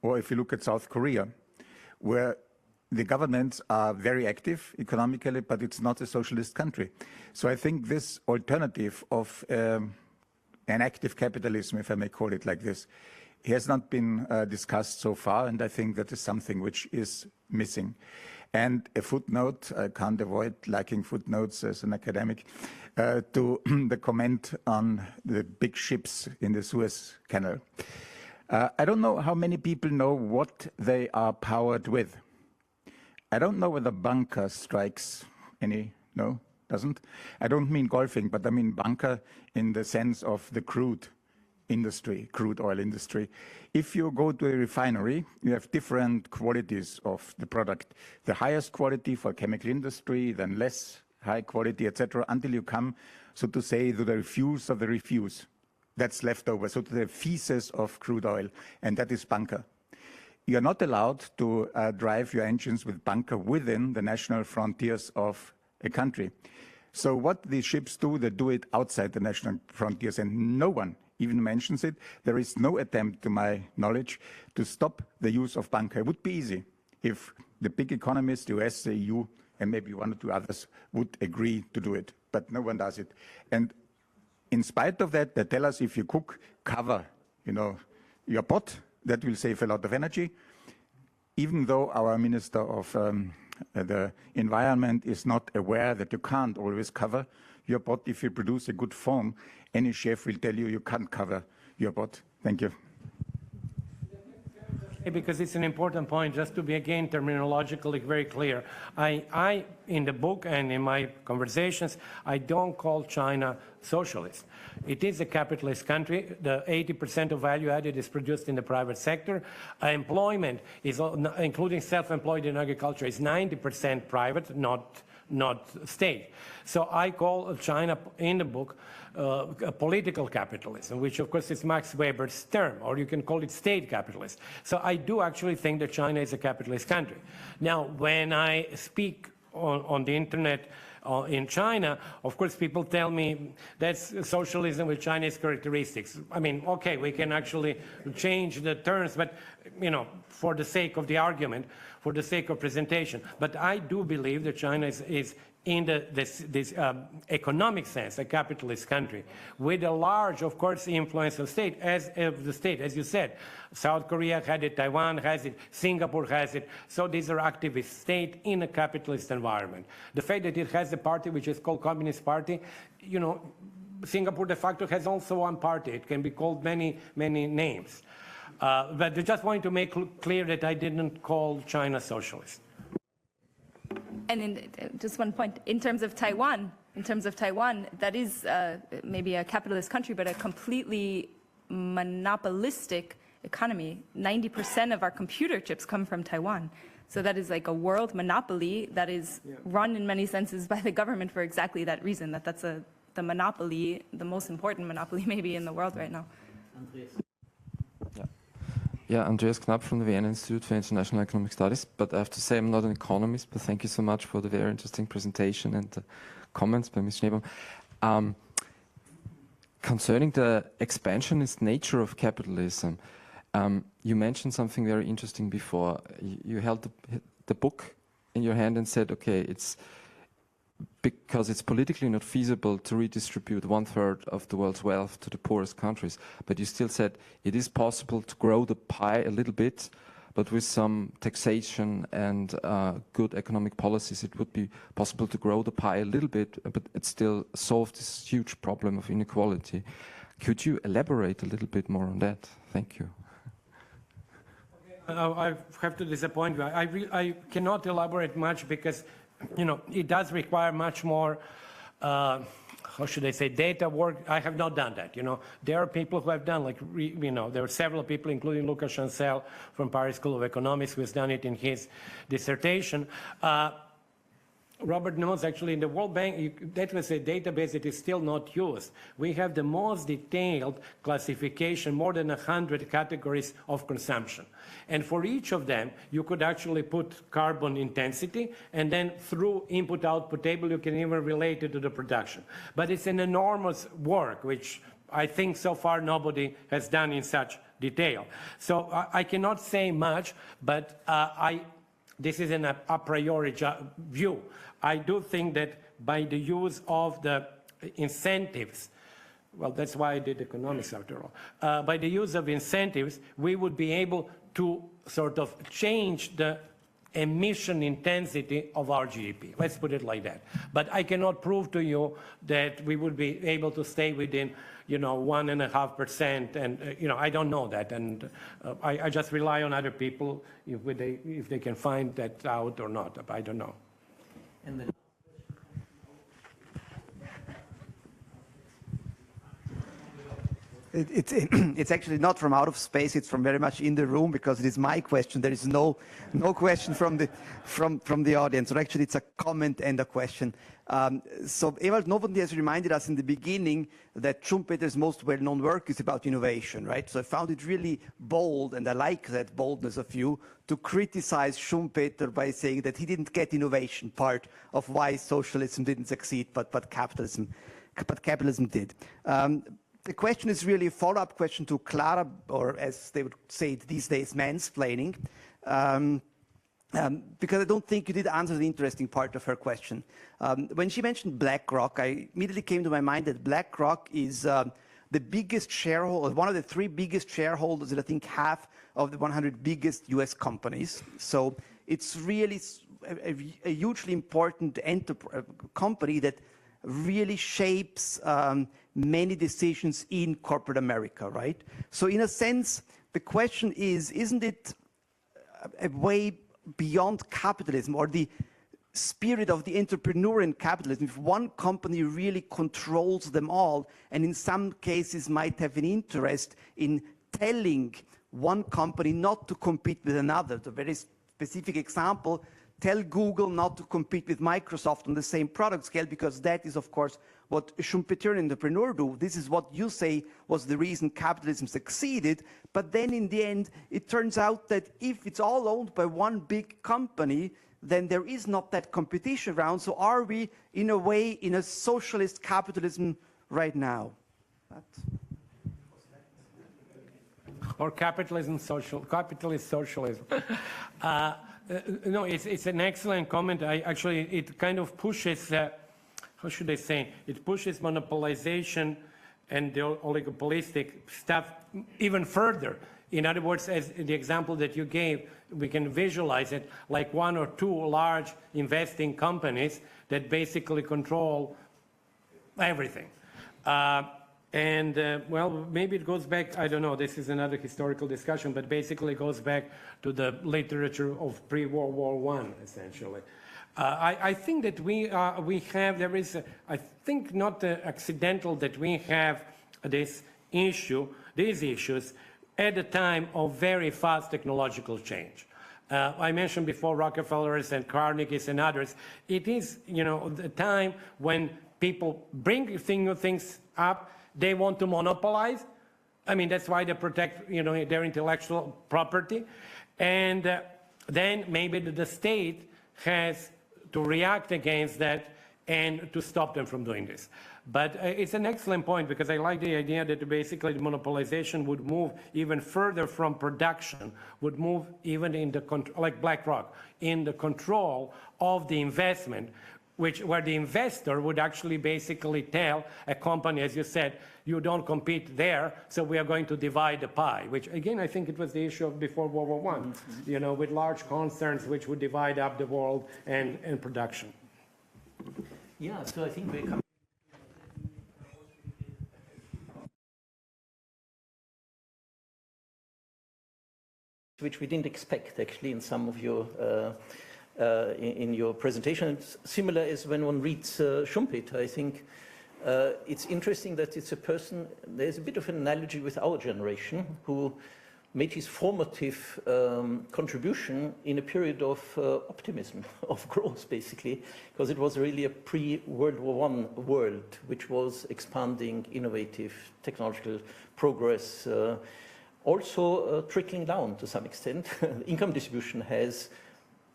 N: or if you look at South Korea, where the governments are very active economically, but it's not a socialist country. So I think this alternative of an active capitalism, if I may call it like this, has not been discussed so far, and I think that is something which is missing. And a footnote, I can't avoid liking footnotes as an academic, to the comment on the big ships in the Suez Canal. I don't know how many people know what they are powered with. I don't know whether bunker strikes any, no, doesn't. I don't mean golfing, but I mean bunker in the sense of the crude industry, crude oil industry. If you go to a refinery, you have different qualities of the product. The highest quality for chemical industry, then less high quality, etc., until you come, so to say, to the refuse of the refuse. That's left over, so to the feces of crude oil, and that is bunker. You're not allowed to drive your engines with bunker within the national frontiers of a country. So what these ships do, they do it outside the national frontiers, and no one even mentions it. There is no attempt, to my knowledge, to stop the use of bunker. It would be easy if the big economists, the US, the EU, and maybe one or two others would agree to do it, but no one does it. And in spite of that, they tell us if you cover, your pot, that will save a lot of energy. Even though our Minister of the Environment is not aware that you can't always cover your pot if you produce a good foam, any chef will tell you you can't cover your pot. Thank you.
C: Because it's an important point, just to be again terminologically very clear. I, in the book and in my conversations, I don't call China socialist. It is a capitalist country. The 80% of value added is produced in the private sector. Employment, is, including self-employed in agriculture, is 90% private, not state. So I call China in the book a political capitalism, which of course is Max Weber's term, or you can call it state capitalism. So I do actually think that China is a capitalist country. Now, when I speak on the internet in China, of course people tell me that's socialism with Chinese characteristics. I mean, okay, we can actually change the terms, but for the sake of the argument, for the sake of presentation. But I do believe that China is in this economic sense, a capitalist country, with a large, of course, influence of the state, as you said. South Korea had it, Taiwan has it, Singapore has it. So these are activist states in a capitalist environment. The fact that it has a party which is called Communist Party, Singapore de facto has also one party. It can be called many, many names. But I just want to make clear that I didn't call China socialist.
D: And just one point, in terms of Taiwan, that is maybe a capitalist country, but a completely monopolistic economy. 90% of our computer chips come from Taiwan. So that is like a world monopoly that is run in many senses by the government for exactly that reason, that's the monopoly, the most important monopoly maybe in the world right now.
O: Yeah, Andreas Knapp from the Vienna Institute for International Economic Studies, but I have to say I'm not an economist, but thank you so much for the very interesting presentation and the comments by Ms. Schneebaum. Concerning the expansionist nature of capitalism, you mentioned something very interesting before. You held the book in your hand and said, okay, it's because it's politically not feasible to redistribute 1/3 of the world's wealth to the poorest countries. But you still said it is possible to grow the pie a little bit, but with some taxation and good economic policies, it would be possible to grow the pie a little bit, but it still solve this huge problem of inequality. Could you elaborate a little bit more on that? Thank you.
C: I have to disappoint you. I cannot elaborate much because it does require much more, how should I say, data work. I have not done that. There are people who have done, there are several people, including Lucas Chancel from Paris School of Economics, who has done it in his dissertation. Robert knows actually in the World Bank, that was a database that is still not used. We have the most detailed classification, more than 100 categories of consumption. And for each of them, you could actually put carbon intensity, and then through input-output table, you can even relate it to the production. But it's an enormous work, which I think so far nobody has done in such detail. So I cannot say much, but this is an a priori view. I do think that by the use of the incentives, well, that's why I did economics after all, by the use of incentives, we would be able to sort of change the emission intensity of our GDP. Let's put it like that. But I cannot prove to you that we would be able to stay within 1.5%, and I don't know that, and I just rely on other people if they can find that out or not. I don't know.
E: And then
P: It's actually not from out of space. It's from very much in the room because it is my question. There is no question from the audience. So actually, it's a comment and a question. So Ewald Novotny has reminded us in the beginning that Schumpeter's most well-known work is about innovation, right? So I found it really bold, and I like that boldness of you, to criticize Schumpeter by saying that he didn't get innovation part of why socialism didn't succeed, but capitalism did. The question is really a follow-up question to Clara, or as they would say these days, mansplaining, because I don't think you did answer the interesting part of her question. When she mentioned BlackRock, I immediately came to my mind that BlackRock is the biggest shareholder, one of the 3 biggest shareholders, and I think half of the 100 biggest US companies. So it's really a hugely important company that really shapes many decisions in corporate America, right? So in a sense, the question is, isn't it a way beyond capitalism or the spirit of the entrepreneur in capitalism if one company really controls them all and in some cases might have an interest in telling one company not to compete with another? The very specific example, tell Google not to compete with Microsoft on the same product scale, because that is, of course, what a Schumpeterian entrepreneur do. This is what you say was the reason capitalism succeeded. But then in the end, it turns out that if it's all owned by one big company, then there is not that competition around. So are we, in a way, in a socialist capitalism right now?
C: Or capitalist socialism. No, it's an excellent comment. Actually, it kind of pushes, how should I say, it pushes monopolization and the oligopolistic stuff even further. In other words, as the example that you gave, we can visualize it like 1 or 2 large investing companies that basically control everything. Well, maybe it goes back, I don't know, this is another historical discussion, but basically it goes back to the literature of pre-World War I, essentially. I think that I think not accidental that we have these issues at a time of very fast technological change. I mentioned before Rockefellers and Carnegies and others. It is, the time when people bring things up. They want to monopolize. I mean, that's why they protect, their intellectual property. And then maybe the state has to react against that and to stop them from doing this. But it's an excellent point, because I like the idea that basically the monopolization would move even further from production, would move even in like BlackRock, in the control of the investment, where the investor would actually basically tell a company, as you said, you don't compete there, so we are going to divide the pie, which again, I think it was the issue of before World War I, with large concerns which would divide up the world and production.
E: Yeah, so I think we're coming. Which we didn't expect, actually, in some of your in your presentation. It's similar as when one reads Schumpeter. I think it's interesting that it's a person, there's a bit of an analogy with our generation, who made his formative contribution in a period of optimism, of growth, basically, because it was really a pre-World War I world, which was expanding, innovative, technological progress, also trickling down to some extent. Income distribution has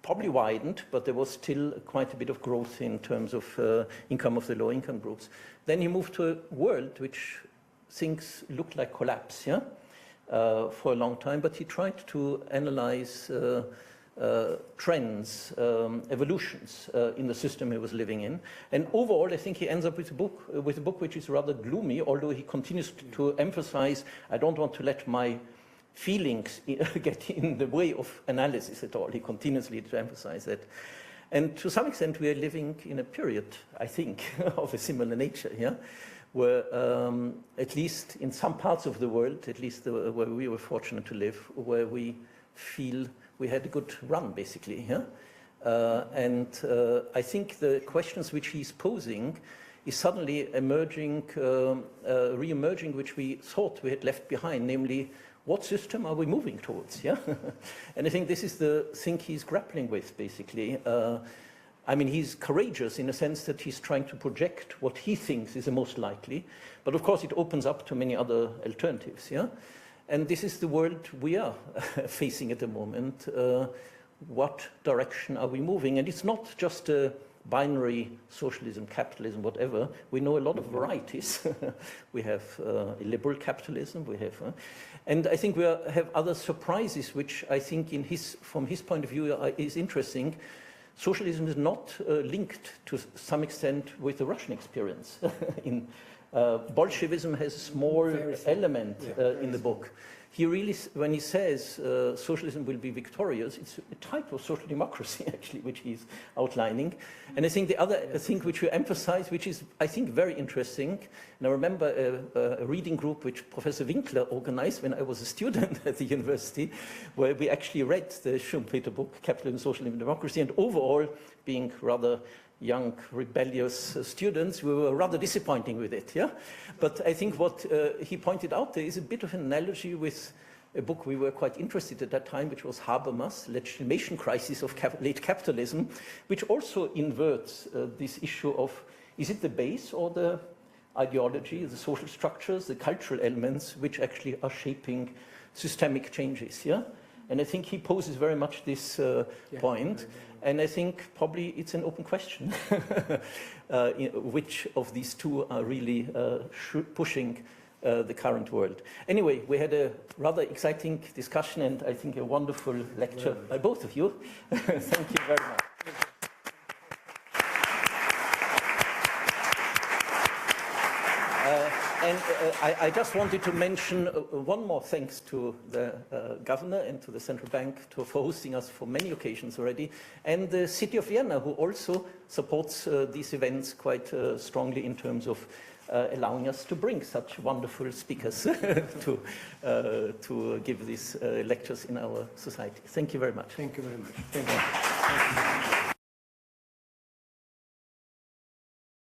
E: probably widened, but there was still quite a bit of growth in terms of income of the low income groups. Then he moved to a world which things looked like collapse, for a long time, but he tried to analyze trends, evolutions in the system he was living in. And overall, I think he ends up with a book which is rather gloomy, although he continues to emphasize, I don't want to let my feelings get in the way of analysis at all. He continuously to emphasize that. And to some extent, we are living in a period, I think, of a similar nature, where at least in some parts of the world, at least where we were fortunate to live, where we feel we had a good run, basically. And I think the questions which he's posing is suddenly emerging, re-emerging, which we thought we had left behind, namely, what system are we moving towards? Yeah, and I think this is the thing he's grappling with, basically. I mean, he's courageous in a sense that he's trying to project what he thinks is the most likely, but of course it opens up to many other alternatives. Yeah, and this is the world we are facing at the moment. What direction are we moving? And it's not just a binary socialism, capitalism, whatever. We know a lot of varieties. We have liberal capitalism, we have, and I think we have other surprises, which I think from his point of view is interesting. Socialism is not linked to some extent with the Russian experience. Bolshevism has a small element in the book. He really, when he says socialism will be victorious, it's a type of social democracy, actually, which he's outlining. And I think the other thing which you emphasize, which is, I think, very interesting, and I remember a reading group which Professor Winkler organized when I was a student at the university, where we actually read the Schumpeter book, Capitalism, Socialism, and Democracy, and overall, being rather young, rebellious students, we were rather disappointing with it, yeah? But I think what he pointed out there is a bit of an analogy with a book we were quite interested at that time, which was Habermas, Legitimation Crisis of Late Capitalism, which also inverts this issue of, is it the base or the ideology, the social structures, the cultural elements, which actually are shaping systemic changes, yeah? And I think he poses very much this point. And I think probably it's an open question which of these two are really pushing the current world. Anyway, we had a rather exciting discussion and I think a wonderful lecture by both of you. Thank you very much. And I just wanted to mention one more thanks to the governor and to the central bank for hosting us for many occasions already, and the city of Vienna, who also supports these events quite strongly in terms of allowing us to bring such wonderful speakers to give these lectures in our society. Thank you very much.
C: Thank you very much. Thank you.